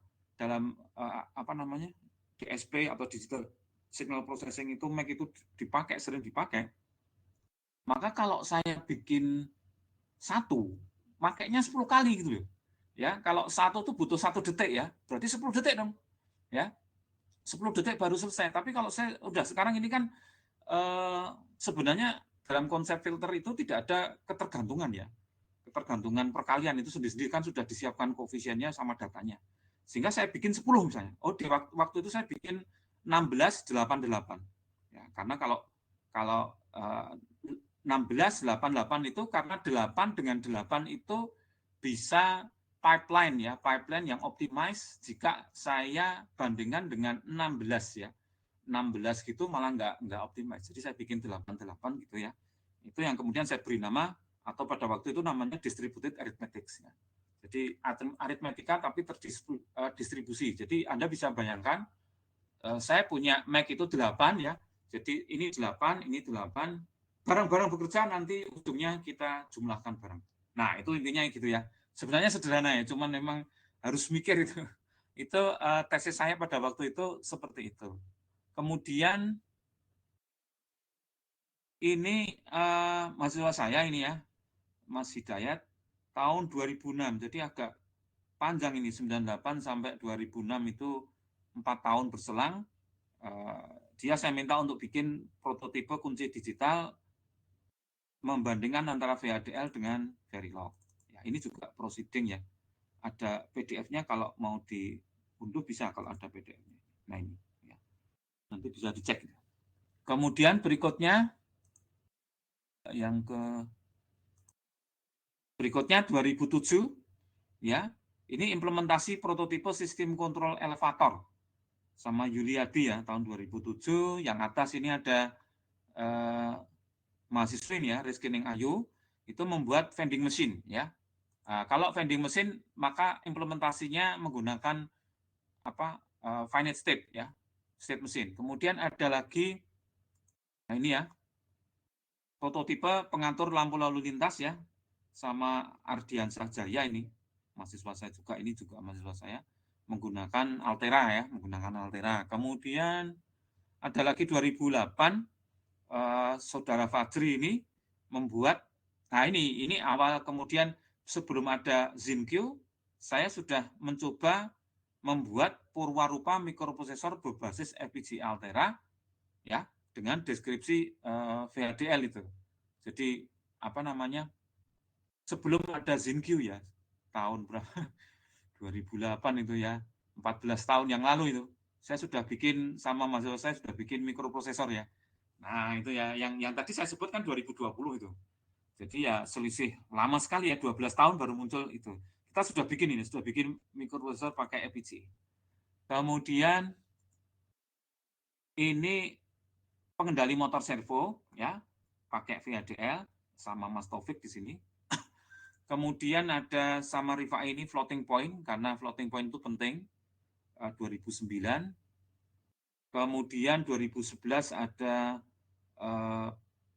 DSP atau digital signal processing itu Mac itu sering dipakai, maka kalau saya bikin satu, makainya 10 kali gitu loh. Ya, kalau satu itu butuh 1 detik ya, berarti 10 detik dong. Ya, 10 detik baru selesai. Tapi kalau saya udah sekarang ini kan sebenarnya dalam konsep filter itu tidak ada ketergantungan ya. Ketergantungan perkalian itu sendiri-sendiri kan sudah disiapkan koefisiennya sama datanya. Sehingga saya bikin 10 misalnya. Oh, di waktu itu saya bikin 1688. Ya, karena kalau 1688 itu karena 8 dengan 8 itu bisa pipeline yang optimize jika saya bandingkan dengan 16 ya. 16 gitu malah nggak optimize. Jadi saya bikin 88 gitu ya. Itu yang kemudian saya beri nama, atau pada waktu itu namanya distributed arithmetics ya. Jadi aritmetika tapi terdistribusi. Jadi Anda bisa bayangkan, saya punya Mac itu 8 ya. Jadi ini 8, ini 8. Barang-barang bekerja nanti ujungnya kita jumlahkan bareng. Nah, itu intinya gitu ya. Sebenarnya sederhana ya, cuman memang harus mikir itu. Itu tesis saya pada waktu itu seperti itu. Kemudian ini mahasiswa saya ini ya, Mas Hidayat, tahun 2006. Jadi agak panjang ini, 98 sampai 2006 itu 4 tahun berselang. Dia saya minta untuk bikin prototipe kunci digital membandingkan antara VHDL dengan Verilog. Ya, ini juga proceeding ya. Ada PDF-nya, kalau mau diunduh bisa kalau ada PDF-nya. Nah ini, ya. Nanti bisa dicek. Kemudian berikutnya, berikutnya 2007, ya. Ini implementasi prototipe sistem kontrol elevator sama Yuliadi ya, tahun 2007. Yang atas ini ada mahasiswa ini ya, Rizkining Ayu, itu membuat vending machine ya. Kalau vending machine maka implementasinya menggunakan finite state ya, state machine. Kemudian ada lagi, nah ini ya, prototipe pengatur lampu lalu lintas ya, sama Ardiansyah Jaya ini, mahasiswa saya juga, ini juga mahasiswa saya, menggunakan Altera ya, Kemudian ada lagi 2008, saudara Fajri ini membuat, nah ini awal, kemudian sebelum ada ZinQ, saya sudah mencoba membuat purwarupa mikroprosesor berbasis FPGA Altera ya, dengan deskripsi VHDL itu. Jadi sebelum ada ZinQ ya, tahun berapa? 2008 itu ya, 14 tahun yang lalu itu. Saya sudah bikin, sama mahasiswa saya sudah bikin mikroprosesor ya. Nah, itu ya, yang tadi saya sebutkan 2020 itu. Jadi ya selisih lama sekali ya, 12 tahun baru muncul itu. Kita sudah bikin mikroprosesor pakai FPGA. Kemudian ini pengendali motor servo ya, pakai VHDL sama Mas Taufik di sini. Kemudian ada summary ini floating point, karena floating point itu penting, 2009. Kemudian 2011 ada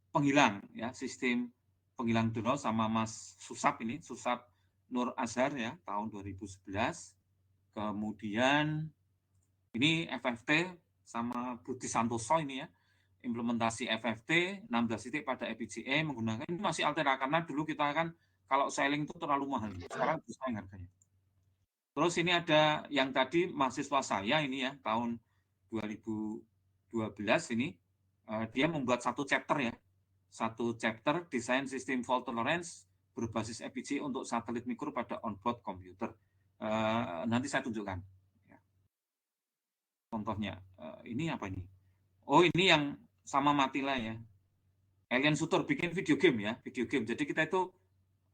penghilang, ya, sistem penghilang donor sama Mas Susap ini, Susap Nur Azhar ya, tahun 2011. Kemudian ini FFT sama Budi Santoso ini ya, implementasi FFT 16 titik pada FPGA menggunakan, ini masih Altera, karena dulu kita kan kalau selling itu terlalu mahal, sekarang bersaing harganya. Terus ini ada yang tadi mahasiswa saya ini ya, tahun 2012 ini, dia membuat satu chapter ya, satu chapter desain sistem fault tolerance berbasis FPGA untuk satelit mikro pada onboard komputer. Nanti saya tunjukkan. Contohnya, ini apa ini? Oh, ini yang sama Matila ya. Alien Shooter bikin video game ya, video game. Jadi kita itu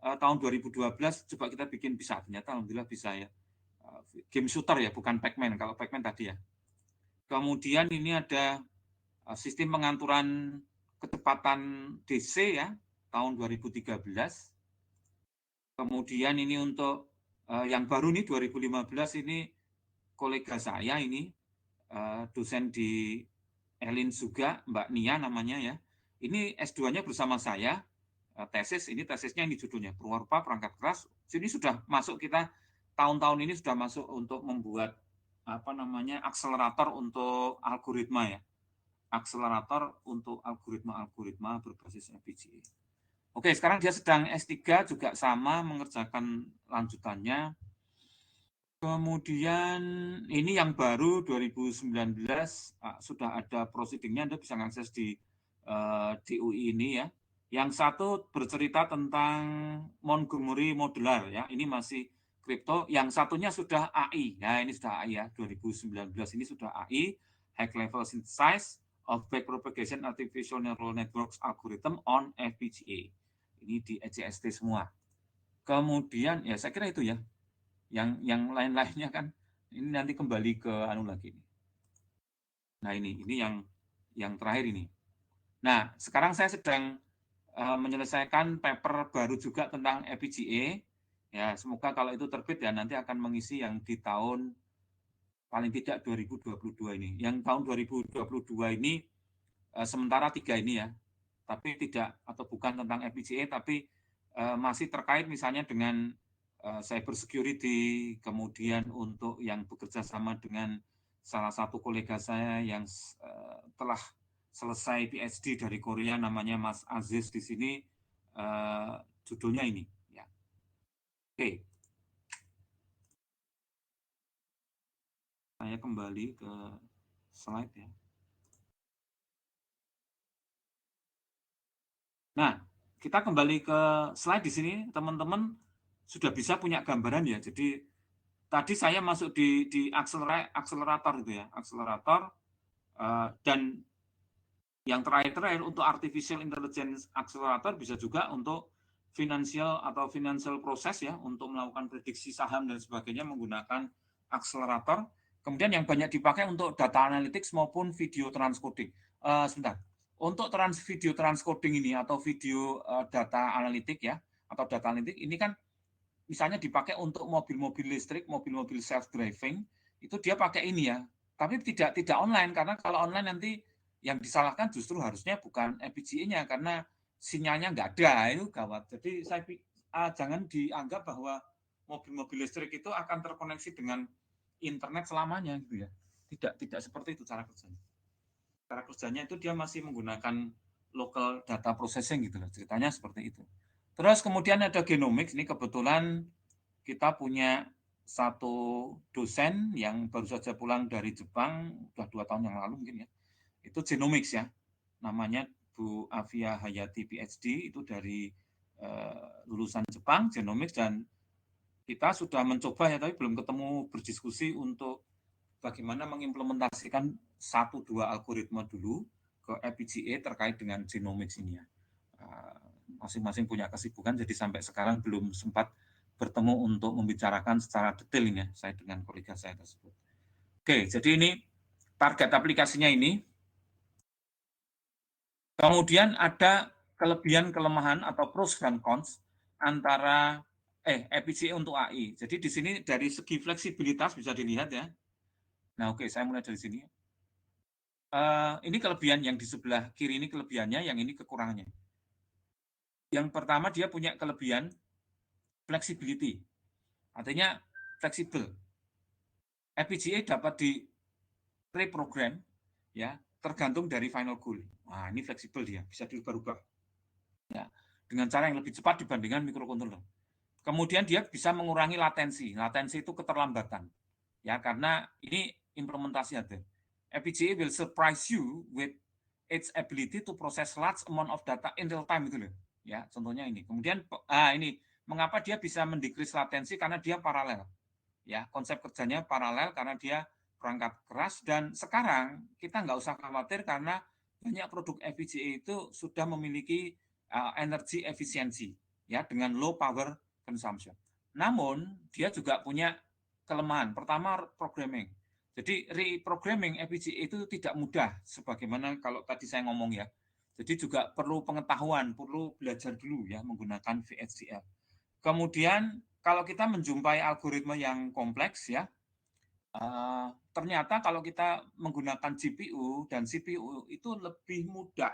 tahun 2012 coba kita bikin, bisa, ternyata alhamdulillah bisa ya. Game shooter ya, bukan Pac-Man. Kalau Pac-Man tadi ya. Kemudian ini ada sistem pengaturan kecepatan DC ya, tahun 2013. Kemudian ini untuk yang baru nih 2015 ini kolega saya ini dosen di Elin juga, Mbak Nia namanya ya. Ini S2-nya bersama saya, tesis, ini tesisnya ini judulnya Perwarupa Perangkat Keras. Sini sudah masuk kita tahun-tahun ini sudah masuk untuk membuat apa namanya akselerator untuk algoritma ya. Akselerator untuk algoritma berbasis FPGA. Oke, sekarang dia sedang S3 juga sama mengerjakan lanjutannya. Kemudian ini yang baru 2019 sudah ada proceedingnya, Anda bisa mengakses di UI ini ya. Yang satu bercerita tentang Montgomery Modular ya, ini masih kripto. Yang satunya sudah AI, ya ini sudah AI ya, 2019 ini sudah AI, High Level Synthesis of Backpropagation Artificial Neural Networks Algorithm on FPGA. Ini di ECST semua. Kemudian ya saya kira itu ya. Yang lain-lainnya kan ini nanti kembali ke anu lagi. Nah ini yang terakhir ini. Nah sekarang saya sedang menyelesaikan paper baru juga tentang FPGA. Ya semoga kalau itu terbit ya nanti akan mengisi yang di tahun paling tidak 2022 ini. Yang tahun 2022 ini sementara 3 ini ya, tapi tidak atau bukan tentang FPGA, tapi masih terkait misalnya dengan cyber security, kemudian untuk yang bekerja sama dengan salah satu kolega saya yang telah selesai PhD dari Korea, namanya Mas Aziz di sini, judulnya ini. Ya. Oke. Saya kembali ke slide ya. Nah, kita kembali ke slide di sini, teman-teman sudah bisa punya gambaran ya. Jadi tadi saya masuk di akselerator itu ya, akselerator, dan yang terakhir untuk artificial intelligence accelerator bisa juga untuk financial proses ya, untuk melakukan prediksi saham dan sebagainya menggunakan akselerator. Kemudian yang banyak dipakai untuk data analytics maupun video transcoding. Sebentar, untuk video transcoding ini atau video data analitik ya, atau data analitik ini kan misalnya dipakai untuk mobil-mobil listrik, mobil-mobil self-driving, itu dia pakai ini ya. Tapi tidak online, karena kalau online nanti yang disalahkan justru harusnya bukan FPGA-nya, karena sinyalnya nggak ada, itu gawat. Jadi saya jangan dianggap bahwa mobil-mobil listrik itu akan terkoneksi dengan internet selamanya gitu ya. Tidak seperti itu cara kerjanya. Cara kerjanya itu dia masih menggunakan local data processing gitu loh. Ceritanya seperti itu. Terus kemudian ada genomics, ini kebetulan kita punya satu dosen yang baru saja pulang dari Jepang, sudah 2 tahun yang lalu mungkin ya. Itu genomics ya, namanya Bu Afia Hayati PhD, itu dari lulusan Jepang, genomics, dan kita sudah mencoba ya, tapi belum ketemu berdiskusi untuk bagaimana mengimplementasikan 1-2 algoritma dulu ke FPGA terkait dengan genomics ini ya. Masing-masing punya kesibukan, jadi sampai sekarang belum sempat bertemu untuk membicarakan secara detail ini ya, saya dengan kolega saya tersebut. Oke, jadi ini target aplikasinya ini. Kemudian ada kelebihan, kelemahan atau pros dan cons. antara FPGA untuk AI. Jadi di sini dari segi fleksibilitas bisa dilihat ya. Nah, oke, saya mulai dari sini. Ini kelebihan yang di sebelah kiri ini kelebihannya, yang ini kekurangannya. Yang pertama dia punya kelebihan flexibility, artinya fleksibel. FPGA dapat di reprogram ya, tergantung dari final goal. Nah, ini fleksibel dia, bisa diubah-ubah. Ya, dengan cara yang lebih cepat dibandingkan microcontroller. Kemudian dia bisa mengurangi latensi. Latensi itu keterlambatan. Ya, karena ini implementasi hardware. FPGA will surprise you with its ability to process large amount of data in real time gitu loh. Ya, contohnya ini. Kemudian ini mengapa dia bisa mendekrease latensi karena dia paralel. Ya, konsep kerjanya paralel karena dia perangkat keras, dan sekarang kita nggak usah khawatir karena banyak produk FPGA itu sudah memiliki energi efisiensi ya dengan low power consumption. Namun dia juga punya kelemahan. Pertama, programming. Jadi reprogramming FPGA itu tidak mudah sebagaimana kalau tadi saya ngomong ya. Jadi juga perlu pengetahuan, perlu belajar dulu ya menggunakan VHDL. Kemudian kalau kita menjumpai algoritma yang kompleks ya, ternyata kalau kita menggunakan GPU dan CPU itu lebih mudah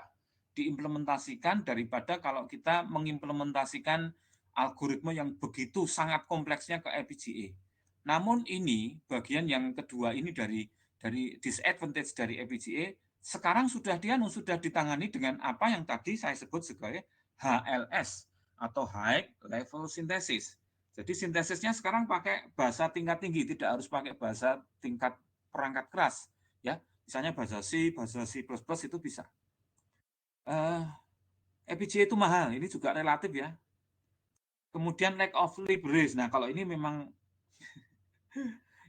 diimplementasikan daripada kalau kita mengimplementasikan algoritma yang begitu sangat kompleksnya ke FPGA. Namun ini bagian yang kedua ini dari disadvantage dari FPGA, sekarang sudah ditangani dengan apa yang tadi saya sebut sebagai HLS atau High Level Synthesis. Jadi sintesisnya sekarang pakai bahasa tingkat tinggi, tidak harus pakai bahasa tingkat perangkat keras. Ya, misalnya bahasa C, bahasa C++ itu bisa. FPGA itu mahal, ini juga relatif ya. Kemudian lack of libraries. Nah, kalau ini memang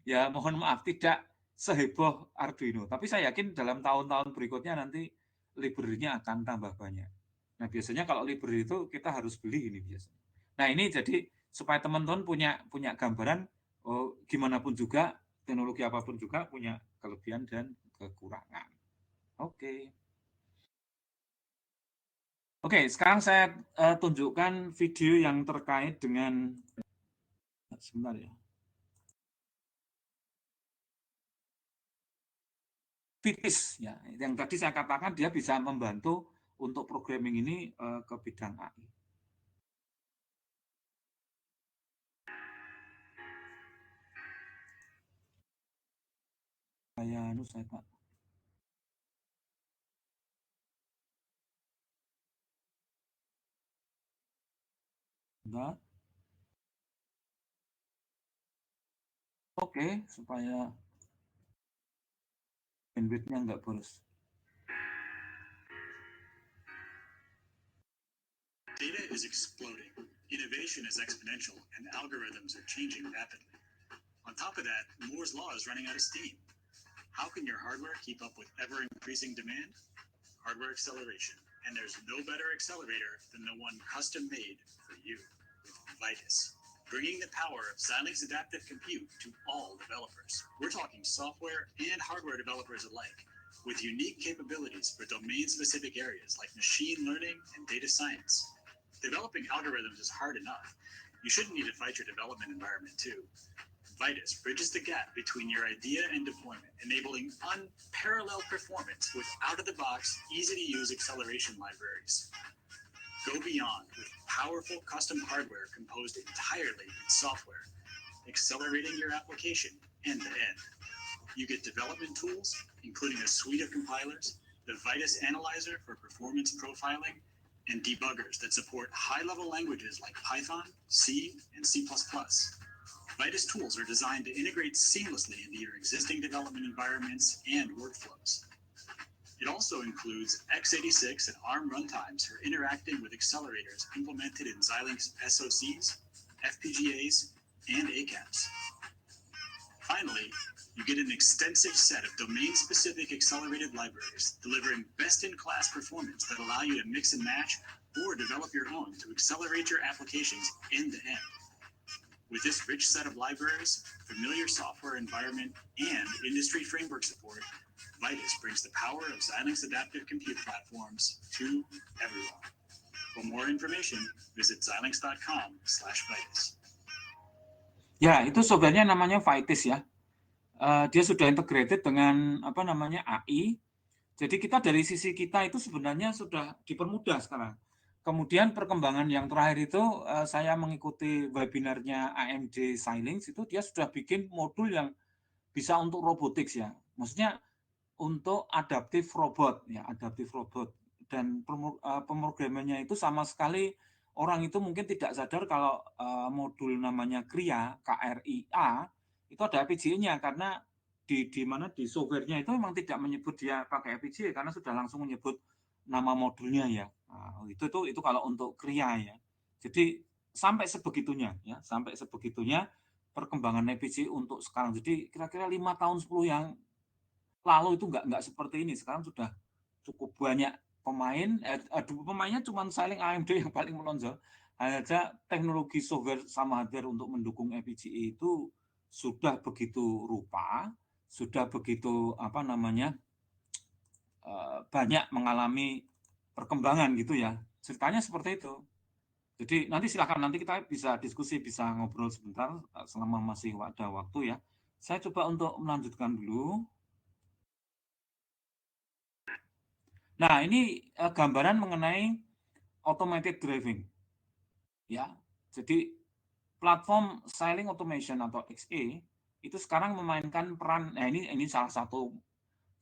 ya mohon maaf tidak seheboh Arduino. Tapi saya yakin dalam tahun-tahun berikutnya nanti library-nya akan tambah banyak. Nah, biasanya kalau library itu kita harus beli ini biasanya. Nah, ini jadi supaya teman-teman punya gambaran gimana pun juga teknologi apapun juga punya kelebihan dan kekurangan. Oke. Oke, sekarang saya tunjukkan video yang terkait dengan sebentar ya. Vitis ya, yang tadi saya katakan dia bisa membantu untuk programming ini ke bidang AI. Saya Pak. Enggak. Oke, supaya bandwidth-nya enggak boros. Data is exploding, innovation is exponential, and algorithms are changing rapidly. On top of that, Moore's Law is running out of steam. How can your hardware keep up with ever-increasing demand? Hardware acceleration. And there's no better accelerator than the one custom-made for you with Vitis, bringing the power of Xilinx Adaptive Compute to all developers. We're talking software and hardware developers alike, with unique capabilities for domain-specific areas like machine learning and data science. Developing algorithms is hard enough. You shouldn't need to fight your development environment too. Vitis bridges the gap between your idea and deployment, enabling unparalleled performance with out-of-the-box, easy-to-use acceleration libraries. Go beyond with powerful custom hardware composed entirely in software, accelerating your application end-to-end. You get development tools, including a suite of compilers, the Vitis Analyzer for performance profiling, and debuggers that support high-level languages like Python, C, and C++. Vitis tools are designed to integrate seamlessly into your existing development environments and workflows. It also includes x86 and ARM runtimes for interacting with accelerators implemented in Xilinx SoCs, FPGAs, and ACAPs. Finally, you get an extensive set of domain-specific accelerated libraries, delivering best-in-class performance that allow you to mix and match or develop your own to accelerate your applications end-to-end. With this rich set of libraries, familiar software environment, and industry framework support, Vitis brings the power of Xilinx Adaptive Compute platforms to everyone. For more information, visit xilinx.com/Vitis. Ya, itu softwarenya namanya Vitis ya. Dia sudah integrated dengan apa namanya AI. Jadi kita dari sisi kita itu sebenarnya sudah dipermudah sekarang. Kemudian perkembangan yang terakhir itu saya mengikuti webinarnya AMD Xilinx, itu dia sudah bikin modul yang bisa untuk robotics ya. Maksudnya untuk adaptive robot ya, adaptive robot, dan pemrogramannya itu sama sekali orang itu mungkin tidak sadar kalau modul namanya KRIA, KRIA itu ada FPGA-nya, karena di mana di software-nya itu memang tidak menyebut dia pakai FPGA karena sudah langsung menyebut nama modulnya ya. Nah, itu kalau untuk KRIA ya. Jadi sampai sebegitunya ya, sampai sebegitunya perkembangan FPGA untuk sekarang. Jadi kira-kira 5 tahun 10 yang lalu itu nggak seperti ini. Sekarang sudah cukup banyak pemain. Pemainnya cuma Xilinx AMD yang paling melonjak. Hanya teknologi software sama hardware untuk mendukung FPGA itu sudah begitu rupa, sudah begitu apa namanya banyak mengalami perkembangan gitu ya. Ceritanya seperti itu. Jadi nanti silakan, nanti kita bisa diskusi, bisa ngobrol sebentar selama masih ada waktu ya. Saya coba untuk melanjutkan dulu. Nah, ini gambaran mengenai automated driving. Ya. Jadi platform Xilinx Automation atau XA itu sekarang memainkan peran, nah ini salah satu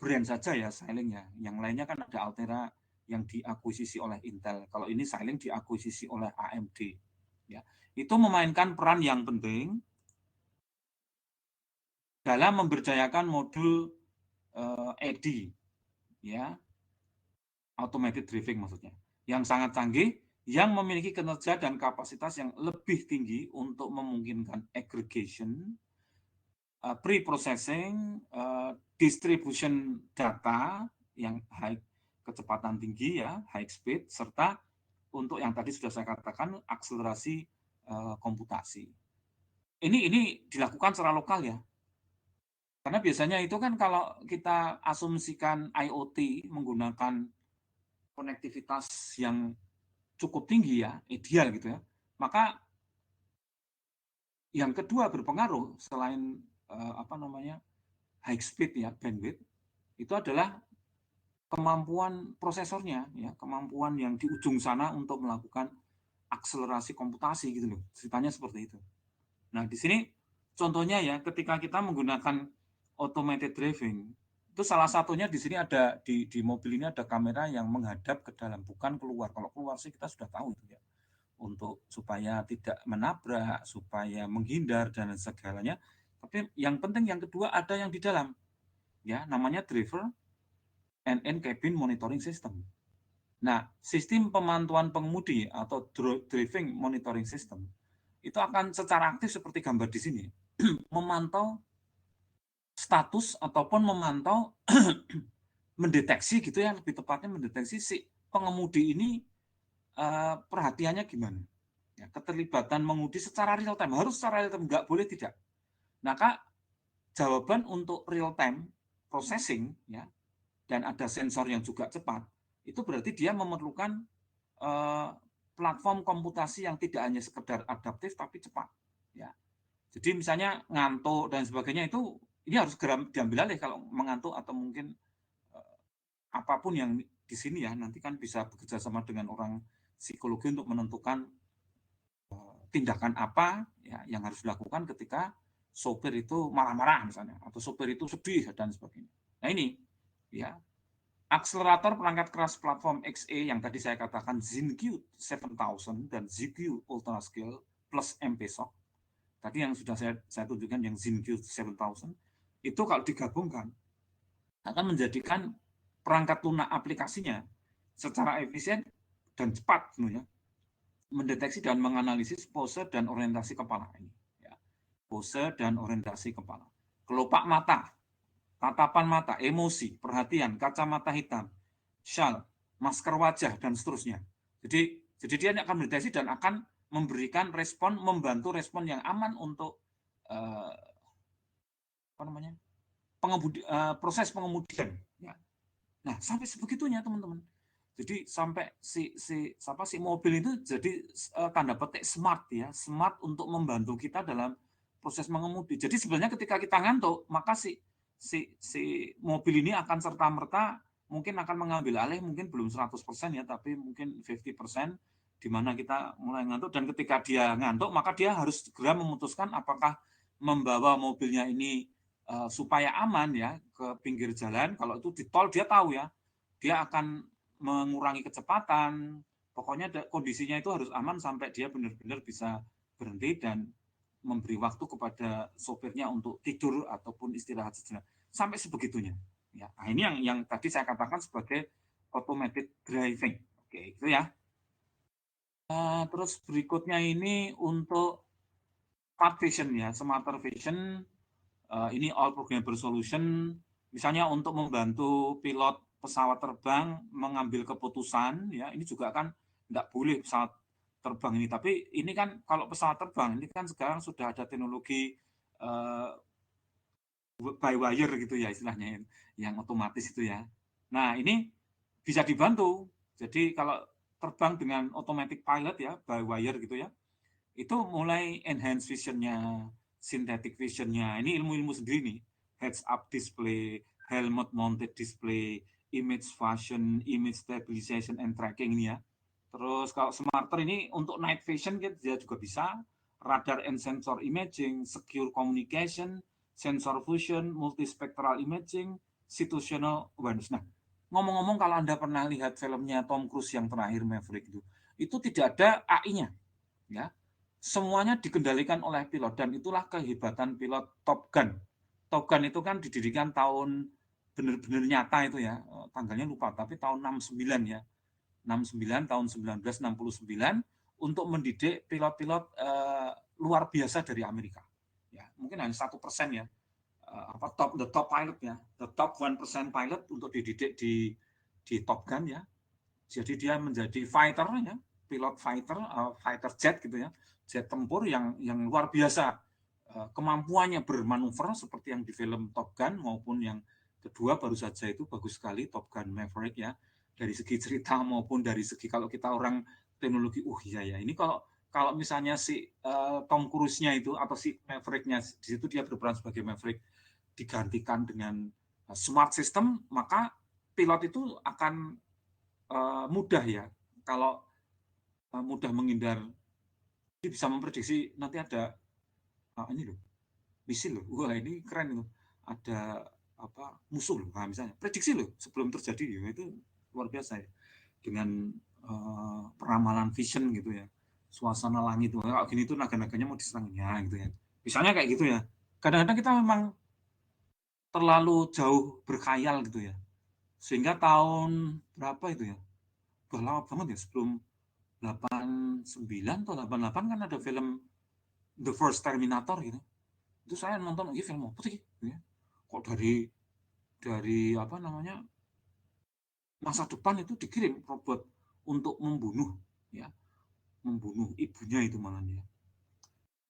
brand saja ya Xilinx ya. Yang lainnya kan ada Altera yang diakuisisi oleh Intel. Kalau ini Xilinx diakuisisi oleh AMD. Ya. Itu memainkan peran yang penting dalam memberdayakan modul AD ya, automated driving maksudnya, yang sangat canggih, yang memiliki kinerja dan kapasitas yang lebih tinggi untuk memungkinkan aggregation, pre-processing, distribution data yang high kecepatan tinggi ya, high speed, serta untuk yang tadi sudah saya katakan akselerasi komputasi. Ini dilakukan secara lokal ya. Karena biasanya itu kan kalau kita asumsikan IoT menggunakan konektivitas yang cukup tinggi ya, ideal gitu ya, maka yang kedua berpengaruh selain apa namanya high speed ya, bandwidth, itu adalah kemampuan prosesornya ya, kemampuan yang di ujung sana untuk melakukan akselerasi komputasi gitu loh. Ceritanya seperti itu. Nah, di sini contohnya ya, ketika kita menggunakan automated driving, itu salah satunya di sini ada di mobil ini ada kamera yang menghadap ke dalam, bukan keluar. Kalau keluar sih kita sudah tahu itu ya, untuk supaya tidak menabrak, supaya menghindar dan segalanya. Tapi yang penting yang kedua ada yang di dalam, ya namanya driver and cabin monitoring system. Nah, sistem pemantauan pengemudi atau driving monitoring system itu akan secara aktif seperti gambar di sini memantau status ataupun memantau mendeteksi gitu ya, lebih tepatnya mendeteksi si pengemudi ini perhatiannya gimana. Ya, keterlibatan mengemudi secara real time, harus secara real time, nggak boleh tidak. Nah, Kak, jawaban untuk real time processing ya, dan ada sensor yang juga cepat, itu berarti dia memerlukan platform komputasi yang tidak hanya sekedar adaptif tapi cepat. Ya. Jadi misalnya ngantuk dan sebagainya itu ini harus diambil alih kalau mengantuk atau mungkin apapun yang di sini ya, nanti kan bisa bekerja sama dengan orang psikologi untuk menentukan tindakan apa ya yang harus dilakukan ketika sopir itu marah-marah misalnya, atau sopir itu sedih dan sebagainya. Nah ini ya, akselerator perangkat keras platform XA yang tadi saya katakan ZenQ 7000 dan ZQ Ultra Scale plus MPSoC. Tadi yang sudah saya tunjukkan yang ZenQ 7000 itu kalau digabungkan akan menjadikan perangkat lunak aplikasinya secara efisien dan cepat sebenarnya mendeteksi dan menganalisis pose dan orientasi kepala ini. Ya. Pose dan orientasi kepala. Kelopak mata, tatapan mata, emosi, perhatian, kacamata hitam, shawl, masker wajah, dan seterusnya. Jadi dia akan mendeteksi dan akan memberikan respon, membantu respon yang aman untuk apa namanya proses pengemudian. Ya. Nah, sampai sebegitunya teman-teman. Jadi sampai si mobil itu jadi tanda petik smart ya, smart untuk membantu kita dalam proses mengemudi. Jadi sebenarnya ketika kita ngantuk, maka si mobil ini akan serta-merta mungkin akan mengambil alih, mungkin belum 100% ya, tapi mungkin 50%, di mana kita mulai ngantuk, dan ketika dia ngantuk, maka dia harus segera memutuskan apakah membawa mobilnya ini supaya aman ya ke pinggir jalan. Kalau itu di tol dia tahu ya, dia akan mengurangi kecepatan, pokoknya kondisinya itu harus aman sampai dia benar-benar bisa berhenti dan memberi waktu kepada sopirnya untuk tidur ataupun istirahat sejenak, sampai sebegitunya. Ya, nah ini yang tadi saya katakan sebagai automated driving. Oke, itu ya. Terus berikutnya ini untuk smart vision ya, smarter vision. Ini all programmable solution, misalnya untuk membantu pilot pesawat terbang mengambil keputusan ya, ini juga kan tidak boleh pesawat terbang ini, tapi ini kan kalau pesawat terbang ini kan sekarang sudah ada teknologi by wire gitu ya istilahnya, yang otomatis itu ya. Nah ini bisa dibantu, jadi kalau terbang dengan automatic pilot ya, by wire gitu ya, itu mulai enhance visionnya, synthetic visionnya, ini ilmu-ilmu sendiri nih, heads up display, helmet mounted display, image fusion, image stabilization and tracking ini ya. Terus kalau smarter ini untuk night vision dia juga bisa, radar and sensor imaging, secure communication, sensor fusion, multispectral imaging, situational awareness. Nah, ngomong-ngomong kalau Anda pernah lihat filmnya Tom Cruise yang terakhir Maverick itu tidak ada AI-nya ya. Semuanya dikendalikan oleh pilot, dan itulah kehebatan pilot Top Gun. Top Gun itu kan didirikan tahun benar-benar nyata itu ya, tanggalnya lupa, tapi tahun 69 ya. 69 tahun 1969 untuk mendidik pilot-pilot luar biasa dari Amerika. Ya, mungkin hanya 1% ya. The top pilot ya, the top 1% pilot untuk dididik di Top Gun ya. Jadi dia menjadi fighter ya, pilot fighter, fighter jet gitu ya, jet tempur yang luar biasa, kemampuannya bermanuver seperti yang di film Top Gun, maupun yang kedua baru saja itu bagus sekali, Top Gun Maverick ya, dari segi cerita maupun dari segi kalau kita orang teknologi, iya ya, ini kalau misalnya si Tom Cruise-nya itu atau si Maverick-nya di situ dia berperan sebagai Maverick digantikan dengan smart system, maka pilot itu akan mudah ya, kalau mudah menghindar, dia bisa memprediksi nanti ada ini loh, misil loh, wah ini keren loh, ada apa musuh loh, nah, misalnya prediksi loh sebelum terjadi ya, itu luar biasa ya, dengan peramalan vision gitu ya, suasana langit tuh kalau gini tuh naga-naganya mau diserangnya gitu ya, misalnya kayak gitu ya. Kadang-kadang kita memang terlalu jauh berkhayal gitu ya, sehingga tahun berapa itu ya, udah lama banget ya, sebelum 89 atau 88 kan ada film The First Terminator gitu. Itu saya nonton lagi film apa sih? Ya. Kok dari apa namanya, masa depan itu dikirim robot untuk membunuh ya, membunuh ibunya itu malah ya.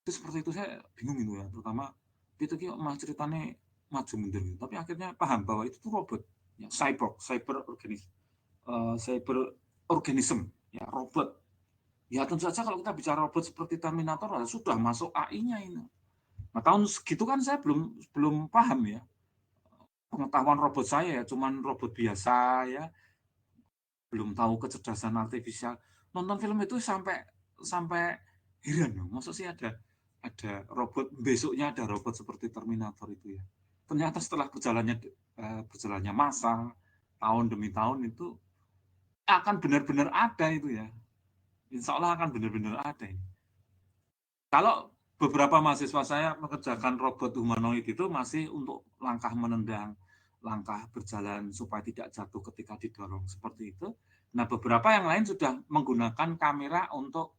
Itu seperti itu, saya bingung gitu ya, terutama itu mah ceritanya maju mundur gitu. Tapi akhirnya paham bahwa itu tuh robot ya, cyber organism ya, robot. Ya tentu saja kalau kita bicara robot seperti Terminator sudah masuk AI-nya ini. Nah tahun segitu kan saya belum paham ya. Pengetahuan robot saya ya cuman robot biasa ya. Belum tahu kecerdasan artifisial. Nonton film itu sampai heran dong. Maksud sih ada robot, besoknya ada robot seperti Terminator itu ya. Ternyata setelah berjalannya masa, tahun demi tahun itu akan benar-benar ada itu ya. Insya Allah akan benar-benar ada ini. Kalau beberapa mahasiswa saya mengerjakan robot humanoid itu masih untuk langkah menendang, langkah berjalan supaya tidak jatuh ketika didorong, seperti itu. Nah, beberapa yang lain sudah menggunakan kamera untuk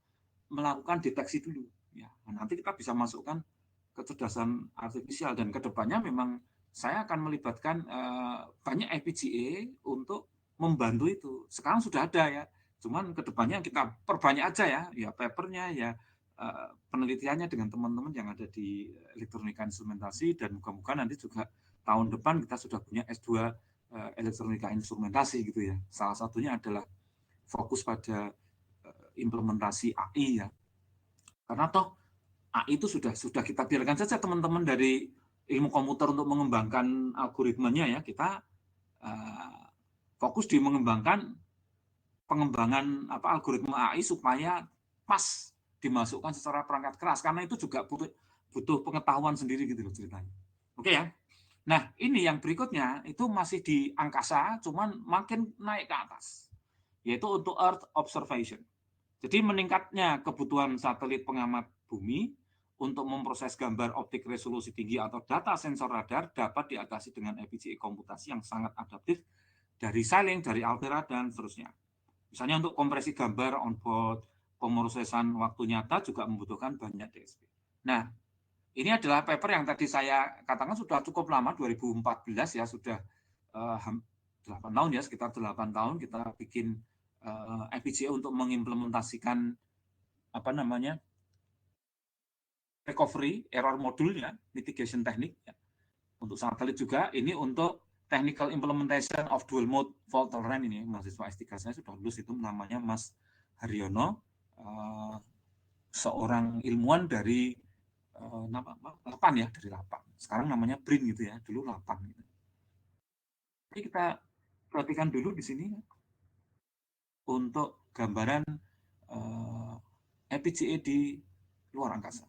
melakukan deteksi dulu. Ya, nanti kita bisa masukkan kecerdasan artifisial, dan kedepannya memang saya akan melibatkan banyak FPGA untuk membantu itu. Sekarang sudah ada ya, cuman kedepannya kita perbanyak aja ya papernya ya, penelitiannya dengan teman-teman yang ada di elektronika instrumentasi, dan mudah-mudahan nanti juga tahun depan kita sudah punya S2 elektronika instrumentasi gitu ya. Salah satunya adalah fokus pada implementasi AI ya. Karena toh AI itu sudah kita biarkan saja teman-teman dari ilmu komputer untuk mengembangkan algoritmanya ya. Kita fokus di pengembangan algoritma AI supaya pas dimasukkan secara perangkat keras, karena itu juga butuh pengetahuan sendiri gitu loh ceritanya. Oke ya. Nah, ini yang berikutnya itu masih di angkasa, cuman makin naik ke atas, yaitu untuk Earth observation. Jadi meningkatnya kebutuhan satelit pengamat bumi untuk memproses gambar optik resolusi tinggi atau data sensor radar dapat diatasi dengan FPGA komputasi yang sangat adaptif dari Xilinx, dari Altera, dan seterusnya. Misalnya untuk kompresi gambar on-board, pemrosesan waktu nyata juga membutuhkan banyak DSP. Nah, ini adalah paper yang tadi saya katakan sudah cukup lama, 2014 ya, sudah 8 tahun ya, sekitar 8 tahun kita bikin FPGA untuk mengimplementasikan recovery error modulnya, mitigation teknik ya. Untuk satelit juga, ini untuk technical implementation of dual mode fault tolerant. Ini mahasiswa S3 saya sudah lulus, itu namanya Mas Haryono, seorang ilmuwan dari LAPAN ya, dari LAPAN. Sekarang namanya BRIN gitu ya, dulu LAPAN gitu. Jadi kita perhatikan dulu di sini untuk gambaran FPGA di luar angkasa.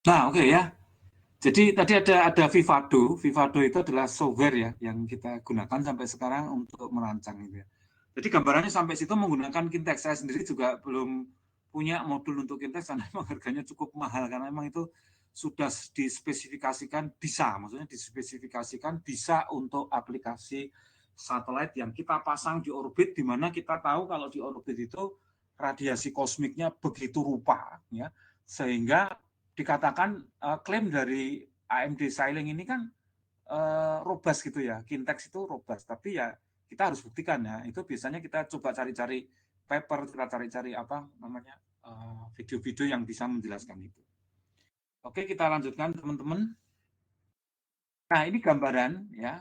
Nah, oke ya. Jadi tadi ada Vivado. Vivado itu adalah software ya yang kita gunakan sampai sekarang untuk merancang gitu ya. Jadi gambarannya sampai situ menggunakan Kintex. Saya sendiri juga belum punya modul untuk Kintex karena memang harganya cukup mahal, karena memang itu sudah dispesifikasikan bisa, maksudnya dispesifikasikan bisa untuk aplikasi satelit yang kita pasang di orbit, di mana kita tahu kalau di orbit itu radiasi kosmiknya begitu rupa ya, sehingga dikatakan klaim dari AMD Xilinx ini kan robust gitu ya, Kintex itu robust, tapi ya kita harus buktikan ya. Itu biasanya kita coba cari-cari paper, kita cari-cari video-video yang bisa menjelaskan itu. Oke, kita lanjutkan teman-teman. Nah, ini gambaran ya,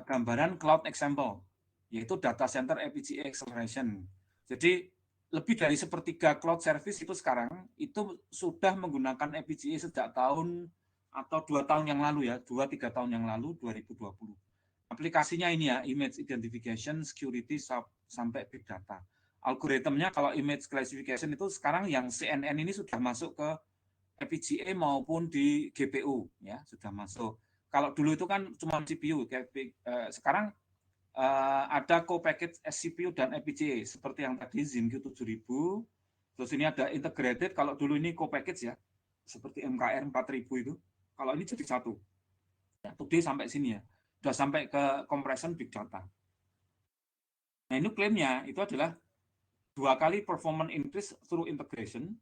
gambaran cloud example, yaitu data center FPGA acceleration. Jadi lebih dari sepertiga cloud service itu sekarang itu sudah menggunakan FPGA sejak tahun atau 2 tahun yang lalu ya, 2-3 tahun yang lalu, 2020. Aplikasinya ini ya, image identification, security, sampai big data. Algoritmnya kalau image classification itu sekarang yang CNN ini sudah masuk ke FPGA maupun di GPU ya, sudah masuk. Kalau dulu itu kan cuma CPU, sekarang ada co-package SCPU dan FPGA seperti yang tadi ZenQ 7000. Terus ini ada integrated, kalau dulu ini co-package ya, seperti MKR 4000 itu. Kalau ini jadi satu. Ya, today sampai sini ya. Sudah sampai ke compression big data. Nah, ini klaimnya itu adalah 2 kali performance increase through integration,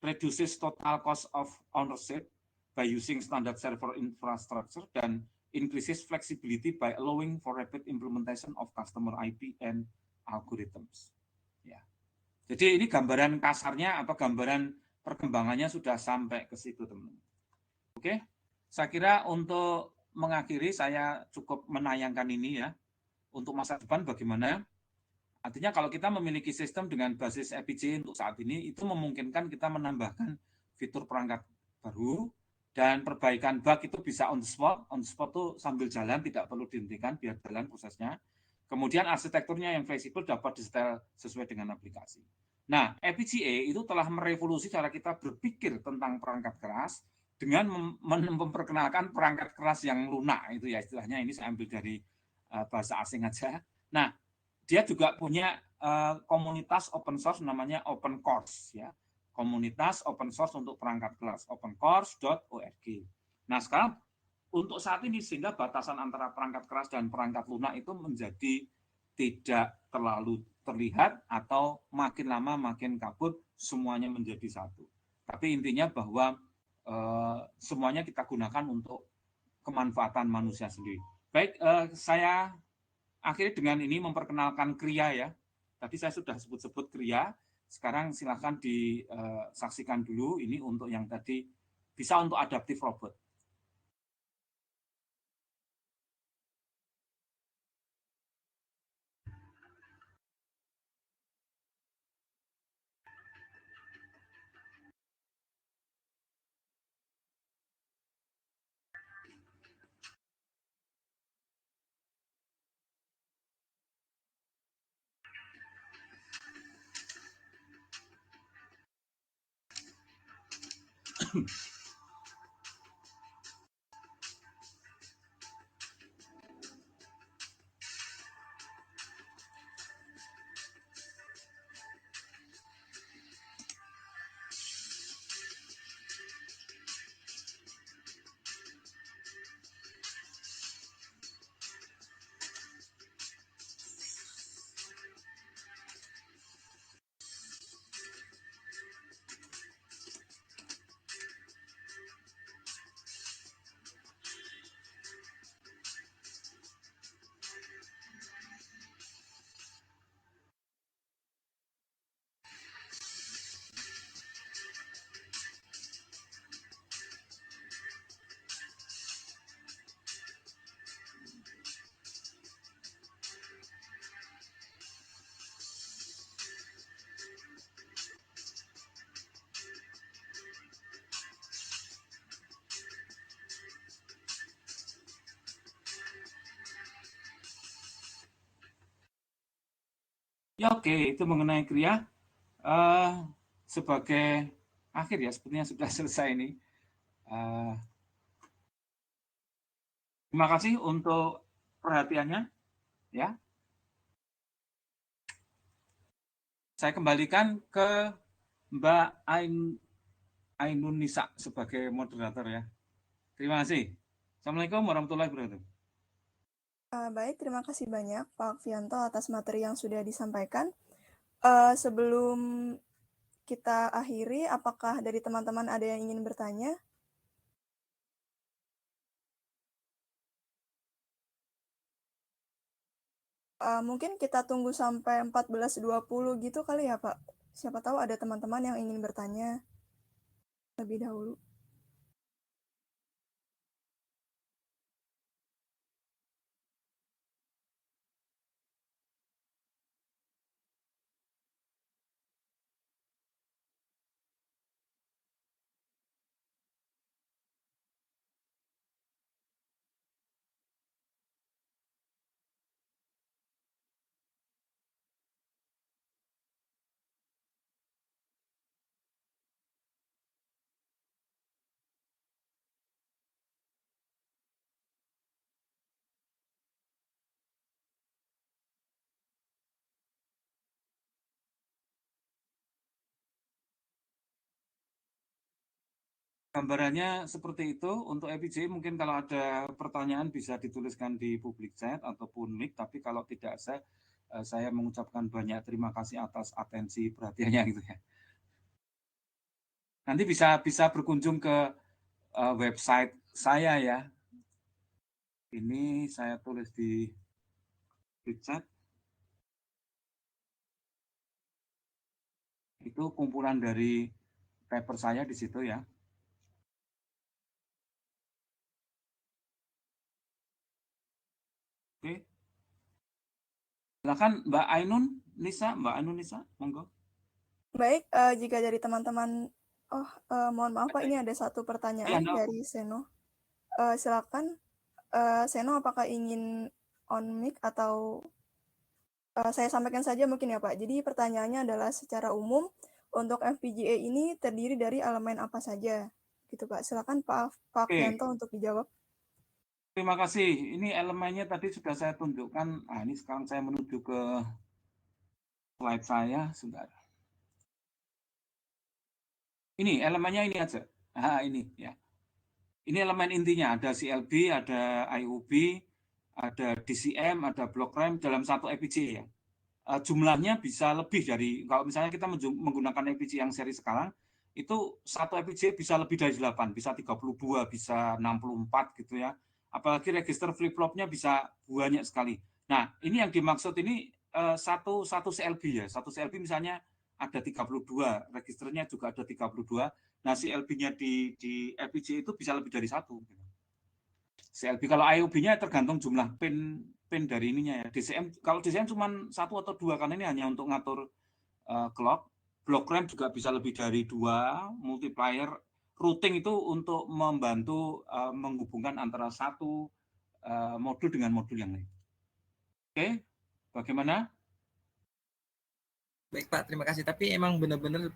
reduces total cost of ownership by using standard server infrastructure, dan increases flexibility by allowing for rapid implementation of customer IP and algorithms. Ya. Jadi ini gambaran kasarnya atau gambaran perkembangannya sudah sampai ke situ, teman-teman. Oke. saya kira untuk mengakhiri saya cukup menayangkan ini ya. Untuk masa depan bagaimana? Artinya kalau kita memiliki sistem dengan basis FPGA untuk saat ini, itu memungkinkan kita menambahkan fitur perangkat baru, dan perbaikan bug itu bisa on the spot. On the spot itu sambil jalan, tidak perlu dihentikan, biar jalan prosesnya. Kemudian arsitekturnya yang fleksibel dapat disetel sesuai dengan aplikasi. Nah, FPGA itu telah merevolusi cara kita berpikir tentang perangkat keras dengan memperkenalkan perangkat keras yang lunak, itu ya istilahnya, ini saya ambil dari bahasa asing aja. Nah, dia juga punya komunitas open source namanya Open Course ya. Komunitas open source untuk perangkat keras, opencourse.org. Nah, sekarang untuk saat ini sehingga batasan antara perangkat keras dan perangkat lunak itu menjadi tidak terlalu terlihat atau makin lama makin kabut, semuanya menjadi satu. Tapi intinya bahwa semuanya kita gunakan untuk kemanfaatan manusia sendiri. Baik, saya akhirnya dengan ini memperkenalkan Kria ya. Tadi saya sudah sebut-sebut Kria. Sekarang silakan disaksikan dulu ini untuk yang tadi bisa untuk adaptive robot. Ya oke, itu mengenai Kria. Sebagai akhir ya, sepertinya sudah selesai ini. Terima kasih untuk perhatiannya. Ya, saya kembalikan ke Mbak Ainun Nisa sebagai moderator ya. Terima kasih. Assalamualaikum warahmatullahi wabarakatuh. Baik, terima kasih banyak Pak Fianto atas materi yang sudah disampaikan. Sebelum kita akhiri, apakah dari teman-teman ada yang ingin bertanya? Mungkin kita tunggu sampai 14.20 gitu kali ya Pak. Siapa tahu ada teman-teman yang ingin bertanya lebih dahulu. Gambarannya seperti itu. Untuk FPGA mungkin kalau ada pertanyaan bisa dituliskan di public chat ataupun mic, tapi kalau tidak saya mengucapkan banyak terima kasih atas atensi perhatiannya gitu ya. Nanti bisa berkunjung ke website saya ya. Ini saya tulis di chat. Itu kumpulan dari paper saya di situ ya. Oke. Silakan Mbak Ainun Nisa, monggo. Baik, jika dari teman-teman, mohon maaf Pak, ini ada satu pertanyaan dari Seno. Silakan, Seno, apakah ingin on mic atau saya sampaikan saja mungkin ya Pak. Jadi pertanyaannya adalah secara umum untuk FPGA ini terdiri dari elemen apa saja? Gitu Pak. Silakan Pak Fianto untuk dijawab. Terima kasih. Ini elemennya tadi sudah saya tunjukkan. Ini sekarang saya menuju ke slide saya. Sebentar. Ini elemennya ini aja. Ini ya. Ini elemen intinya. Ada CLB, ada IOB, ada DCM, ada block RAM dalam satu FPGA ya. Jumlahnya bisa lebih dari, kalau misalnya kita menggunakan FPGA yang seri sekarang, itu satu FPGA bisa lebih dari 8, bisa 32, bisa 64 gitu ya. Apalagi register flip-flopnya bisa banyak sekali. Nah, ini yang dimaksud ini satu CLB ya. Satu CLB misalnya ada 32, registernya juga ada 32. Nah, CLB-nya di FPGA itu bisa lebih dari satu. CLB, kalau IOB-nya tergantung jumlah pin dari ininya ya. DCM, kalau DCM cuma 1 atau 2 karena ini hanya untuk ngatur clock. Block RAM juga bisa lebih dari 2, multiplier. Routing itu untuk membantu menghubungkan antara satu modul dengan modul yang lain. Oke, bagaimana? Baik Pak, terima kasih. Tapi emang benar-benar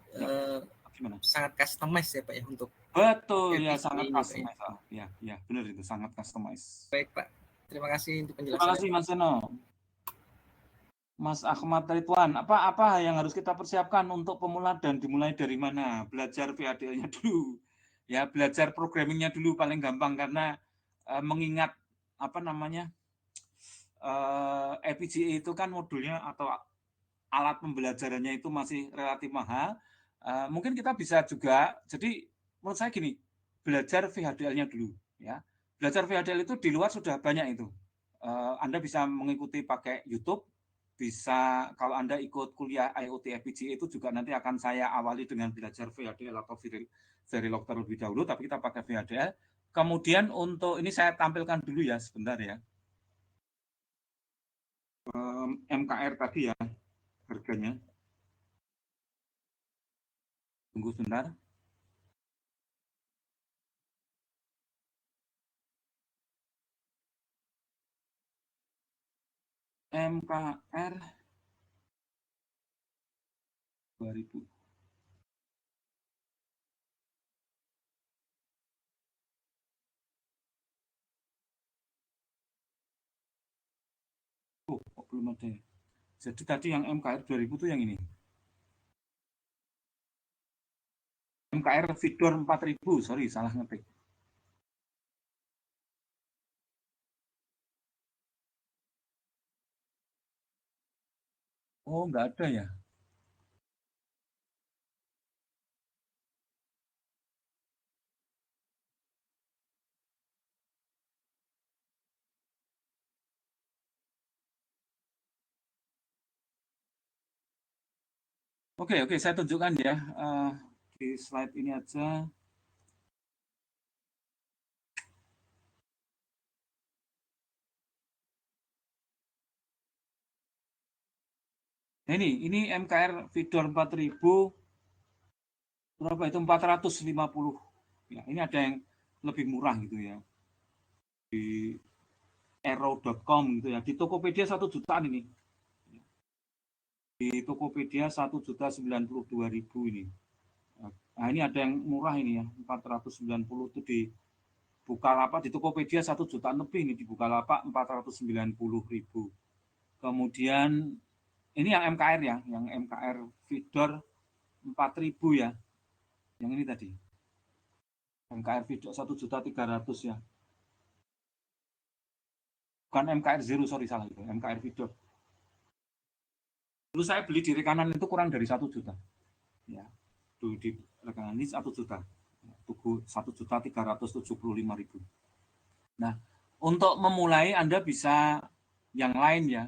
sangat customize ya Pak ya untuk. Betul ya, sangat customize. Ya, benar itu, sangat customize. Baik Pak, terima kasih untuk penjelasannya. Terima kasih Mas Seno. Mas Ahmad Ridwan, apa yang harus kita persiapkan untuk pemula dan dimulai dari mana? Belajar VHDL-nya dulu. Ya, belajar programmingnya dulu paling gampang karena mengingat FPGA itu kan modulnya atau alat pembelajarannya itu masih relatif mahal. Mungkin kita bisa juga, jadi menurut saya gini, belajar VHDL-nya dulu ya. Belajar VHDL itu di luar sudah banyak itu. Anda bisa mengikuti pakai YouTube, bisa kalau Anda ikut kuliah IoT FPGA itu juga nanti akan saya awali dengan belajar VHDL atau Verilog terlebih dahulu, tapi kita pakai VHDL. Kemudian untuk ini saya tampilkan dulu ya sebentar ya. MKR tadi ya harganya. Tunggu sebentar. MKR 2000. Oh, kok belum ada ya? Jadi tadi yang MKR 2000 itu yang ini. MKR Vidor 4000, sorry salah ngetik. Oh, nggak ada ya. Oke, saya tunjukkan ya di slide ini aja. Nah, ini MKR Vidor 4000 berapa itu 450. Ya, ini ada yang lebih murah gitu ya. Di arrow.com gitu ya. Di Tokopedia 1 jutaan ini. Di Tokopedia 1.092.000 ini. Nah, ini ada yang murah ini ya, 490 itu di Bukalapak, di Tokopedia 1 jutaan lebih ini, di Bukalapak 490.000. Kemudian ini yang MKR ya, yang MKR Vidor 4.000 ya. Yang ini tadi. MKR Vidor 1.300.000 ya. Bukan MKR Zero, sorry salah itu, MKR Vidor. Dulu saya beli di rekanan itu kurang dari 1 juta. Ya. Dulu di rekanan ini 1 juta. Tuku 1.375.000. Nah, untuk memulai Anda bisa yang lain ya.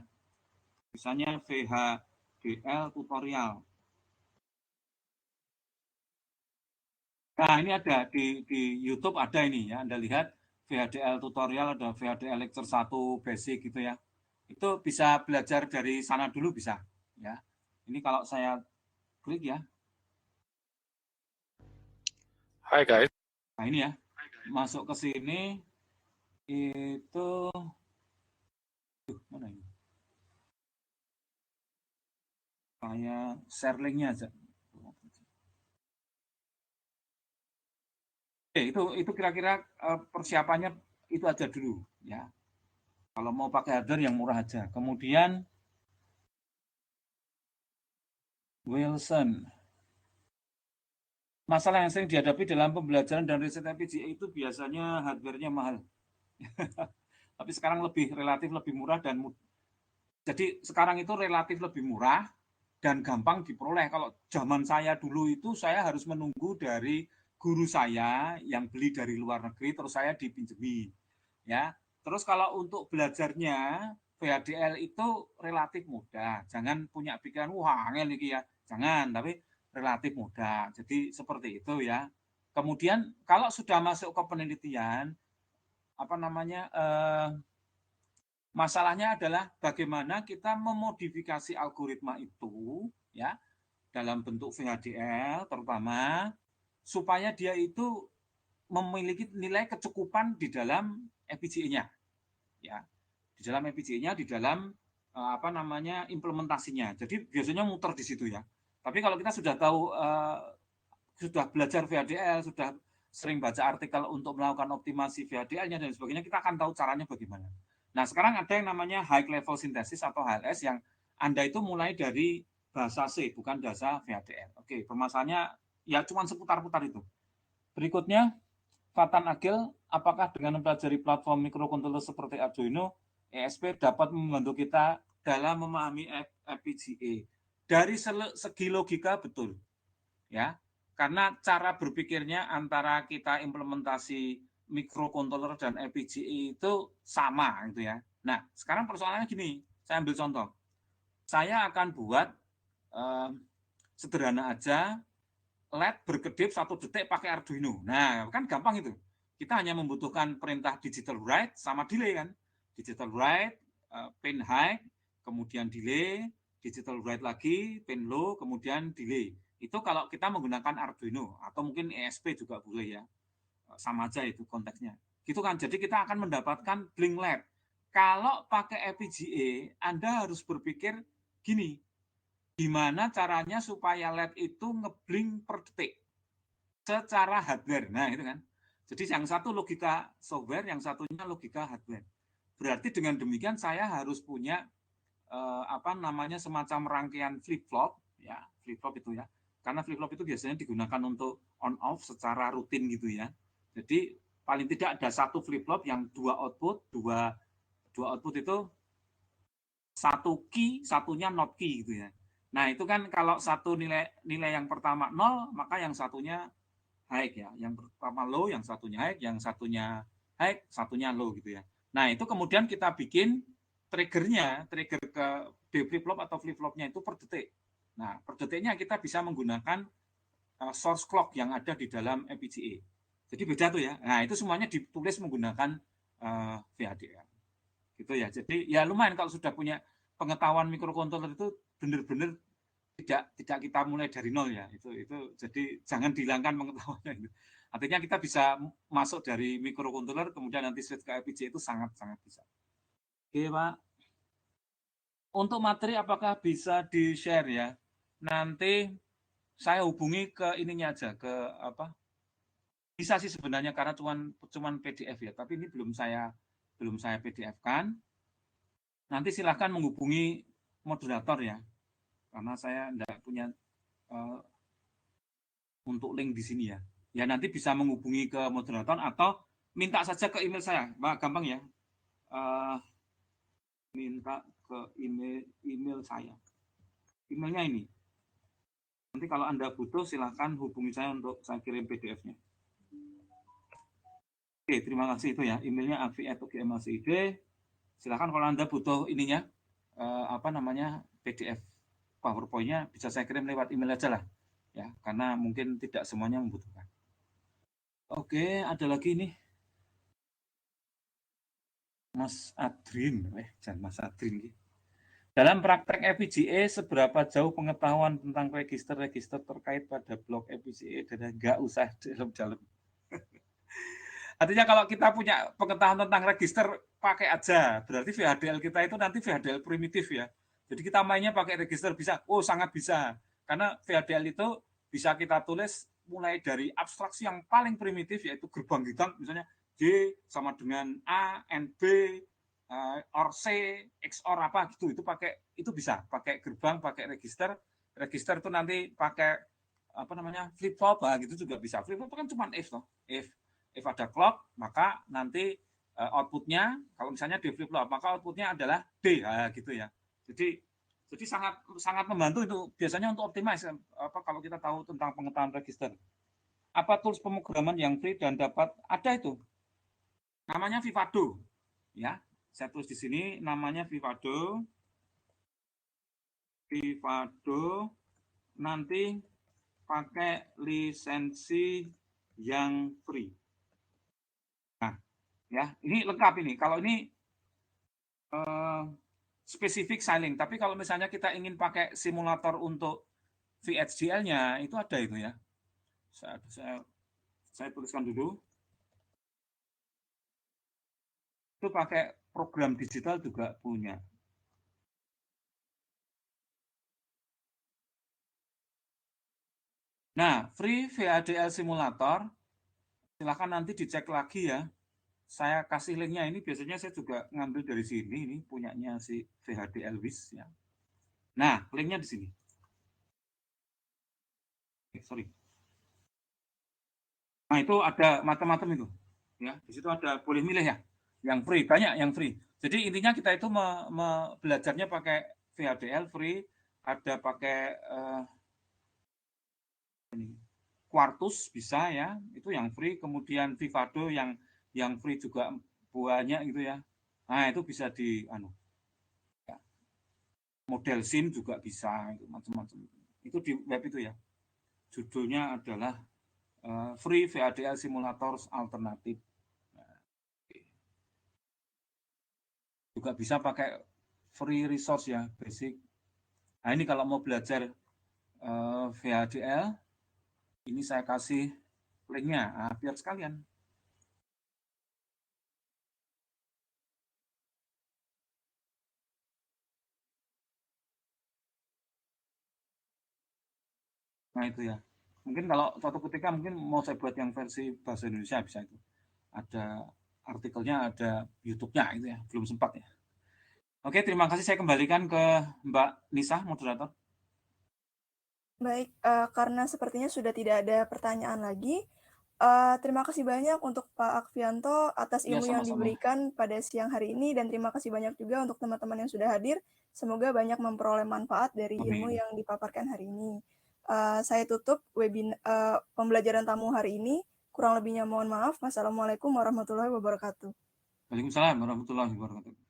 Misalnya VHDL tutorial. Nah, ini ada di YouTube ada ini ya. Anda lihat VHDL tutorial, ada VHDL lecture 1 basic gitu ya. Itu bisa belajar dari sana dulu bisa ya. Ini kalau saya klik ya. Hai guys. Nah ini ya, masuk ke sini itu, mana ini? Saya share linknya aja. Itu kira-kira persiapannya itu aja dulu ya. Kalau mau pakai hardware yang murah aja. Kemudian Wilson. Masalah yang sering dihadapi dalam pembelajaran dan riset FPGA itu biasanya hardware-nya mahal. Tapi sekarang relatif lebih murah dan jadi sekarang itu relatif lebih murah dan gampang diperoleh. Kalau zaman saya dulu itu saya harus menunggu dari guru saya yang beli dari luar negeri terus saya dipinjemi. Ya. Terus kalau untuk belajarnya VHDL itu relatif mudah. Jangan punya pikiran wah angel iki ya. Jangan, tapi relatif mudah. Jadi seperti itu ya. Kemudian kalau sudah masuk ke penelitian masalahnya adalah bagaimana kita memodifikasi algoritma itu ya dalam bentuk VHDL terutama supaya dia itu memiliki nilai kecukupan di dalam FPGA-nya ya. Di dalam FPGA-nya di dalam implementasinya. Jadi biasanya muter di situ ya. Tapi kalau kita sudah tahu sudah belajar VHDL, sudah sering baca artikel untuk melakukan optimasi VHDL-nya dan sebagainya, kita akan tahu caranya bagaimana. Nah, sekarang ada yang namanya high level synthesis atau HLS yang Anda itu mulai dari bahasa C, bukan bahasa VHDL. Oke, permasalahannya ya cuma seputar-putar itu. Berikutnya, Fatan Agil, apakah dengan mempelajari platform microcontroller seperti Arduino, ESP dapat membantu kita dalam memahami FPGA? Dari segi logika betul. Ya, karena cara berpikirnya antara kita implementasi microcontroller dan FPGA itu sama gitu ya. Nah, sekarang persoalannya gini, saya ambil contoh. Saya akan buat sederhana aja LED berkedip 1 detik pakai Arduino. Nah, kan gampang itu. Kita hanya membutuhkan perintah digital write sama delay kan. Digital write, pin high, kemudian delay, digital write lagi, pin low, kemudian delay. Itu kalau kita menggunakan Arduino atau mungkin ESP juga boleh ya. Sama aja itu konteksnya. Gitu kan. Jadi kita akan mendapatkan blink LED. Kalau pakai FPGA, Anda harus berpikir gini, gimana caranya supaya LED itu ngeblink per detik secara hardware. Nah, itu kan. Jadi yang satu logika software, yang satunya logika hardware. Berarti dengan demikian saya harus punya semacam rangkaian flip-flop ya, flip-flop itu ya. Karena flip-flop itu biasanya digunakan untuk on off secara rutin gitu ya. Jadi paling tidak ada satu flip-flop yang dua output itu satu key, satunya not key gitu ya. Nah, itu kan kalau satu nilai yang pertama 0, maka yang satunya high ya. Yang pertama low, yang satunya high, yang satunya high, satunya low gitu ya. Nah, itu kemudian kita bikin trigger ke D flip-flop atau flip-flopnya itu per detik. Nah, per detiknya kita bisa menggunakan source clock yang ada di dalam FPGA. Jadi beda tuh ya. Nah, itu semuanya ditulis menggunakan VHDL. Gitu ya. Jadi ya lumayan kalau sudah punya pengetahuan microcontroller itu benar-benar tidak kita mulai dari nol ya. Itu jadi jangan dihilangkan pengetahuannya itu. Artinya kita bisa masuk dari microcontroller kemudian nanti switch ke FPGA itu sangat-sangat bisa. Oke, Pak. Untuk materi apakah bisa di-share ya? Nanti saya hubungi ke ininya aja, ke apa? Bisa sih sebenarnya karena cuman PDF ya, tapi ini belum saya PDF-kan. Nanti silahkan menghubungi moderator ya, karena saya tidak punya untuk link di sini ya. Ya nanti bisa menghubungi ke moderator atau minta saja ke email saya, Pak, gampang ya. Minta ke email saya. Emailnya ini. Nanti kalau Anda butuh silahkan hubungi saya untuk saya kirim PDF-nya. Oke, terima kasih itu ya. Emailnya afi@ugm.id. Silahkan kalau Anda butuh ininya, PDF PowerPoint-nya bisa saya kirim lewat email aja lah. Ya, karena mungkin tidak semuanya membutuhkan. Oke, ada lagi nih. Mas Adrin, jangan Mas Adrin. Dalam praktek FPGA, seberapa jauh pengetahuan tentang register-register terkait pada blok FPGA dan nggak usah dalam-dalam. Artinya kalau kita punya pengetahuan tentang register, pakai aja. Berarti VHDL kita itu nanti VHDL primitif ya. Jadi kita mainnya pakai register bisa, sangat bisa. Karena VHDL itu bisa kita tulis mulai dari abstraksi yang paling primitif, yaitu gerbang hitam, misalnya J sama dengan A, NB, OR C, XOR apa gitu, itu bisa pakai gerbang, pakai register itu nanti pakai apa namanya flip flop gitu juga bisa. Flip flop kan cuma if toh, if ada clock maka nanti outputnya kalau misalnya di flip flop maka outputnya adalah D gitu ya. Jadi sangat membantu itu biasanya untuk optimize kalau kita tahu tentang pengetahuan register. Apa tools pemrograman yang free dan dapat ada itu? Namanya Vivado ya. Saya tulis di sini namanya Vivado. Nanti pakai lisensi yang free. Nah, ya, ini lengkap ini. Kalau ini spesifik Xilinx, tapi kalau misalnya kita ingin pakai simulator untuk VHDL-nya, itu ada itu ya. Saya tuliskan dulu. Itu pakai program digital juga punya. Nah, free VHDL simulator, silahkan nanti dicek lagi ya. Saya kasih linknya ini, biasanya saya juga ngambil dari sini, ini punyanya si VHDL WIS ya. Nah, linknya di sini. Sorry. Nah, itu ada macam-macam itu. Ya, di situ ada boleh milih ya. Yang free, banyak yang free. Jadi intinya kita itu belajarnya pakai VHDL free, ada pakai Quartus bisa ya, itu yang free, kemudian Vivado yang free juga banyak gitu ya. Nah, itu bisa di ya. Model SIM juga bisa, itu macam-macam. Itu di web itu ya. Judulnya adalah Free VHDL Simulators Alternative. Juga bisa pakai free resource ya, basic. Nah, ini kalau mau belajar VHDL, ini saya kasih linknya, biar sekalian. Nah, itu ya. Mungkin kalau suatu ketika mungkin mau saya buat yang versi bahasa Indonesia bisa itu. Ada artikelnya, ada YouTube-nya itu ya. Belum sempat ya. Oke, terima kasih. Saya kembalikan ke Mbak Nisa, moderator. Baik, karena sepertinya sudah tidak ada pertanyaan lagi, terima kasih banyak untuk Pak Akvianto atas ilmu yang diberikan pada siang hari ini, dan terima kasih banyak juga untuk teman-teman yang sudah hadir. Semoga banyak memperoleh manfaat dari ilmu yang dipaparkan hari ini. Saya tutup pembelajaran tamu hari ini. Kurang lebihnya mohon maaf. Wassalamualaikum warahmatullahi wabarakatuh. Waalaikumsalam warahmatullahi wabarakatuh.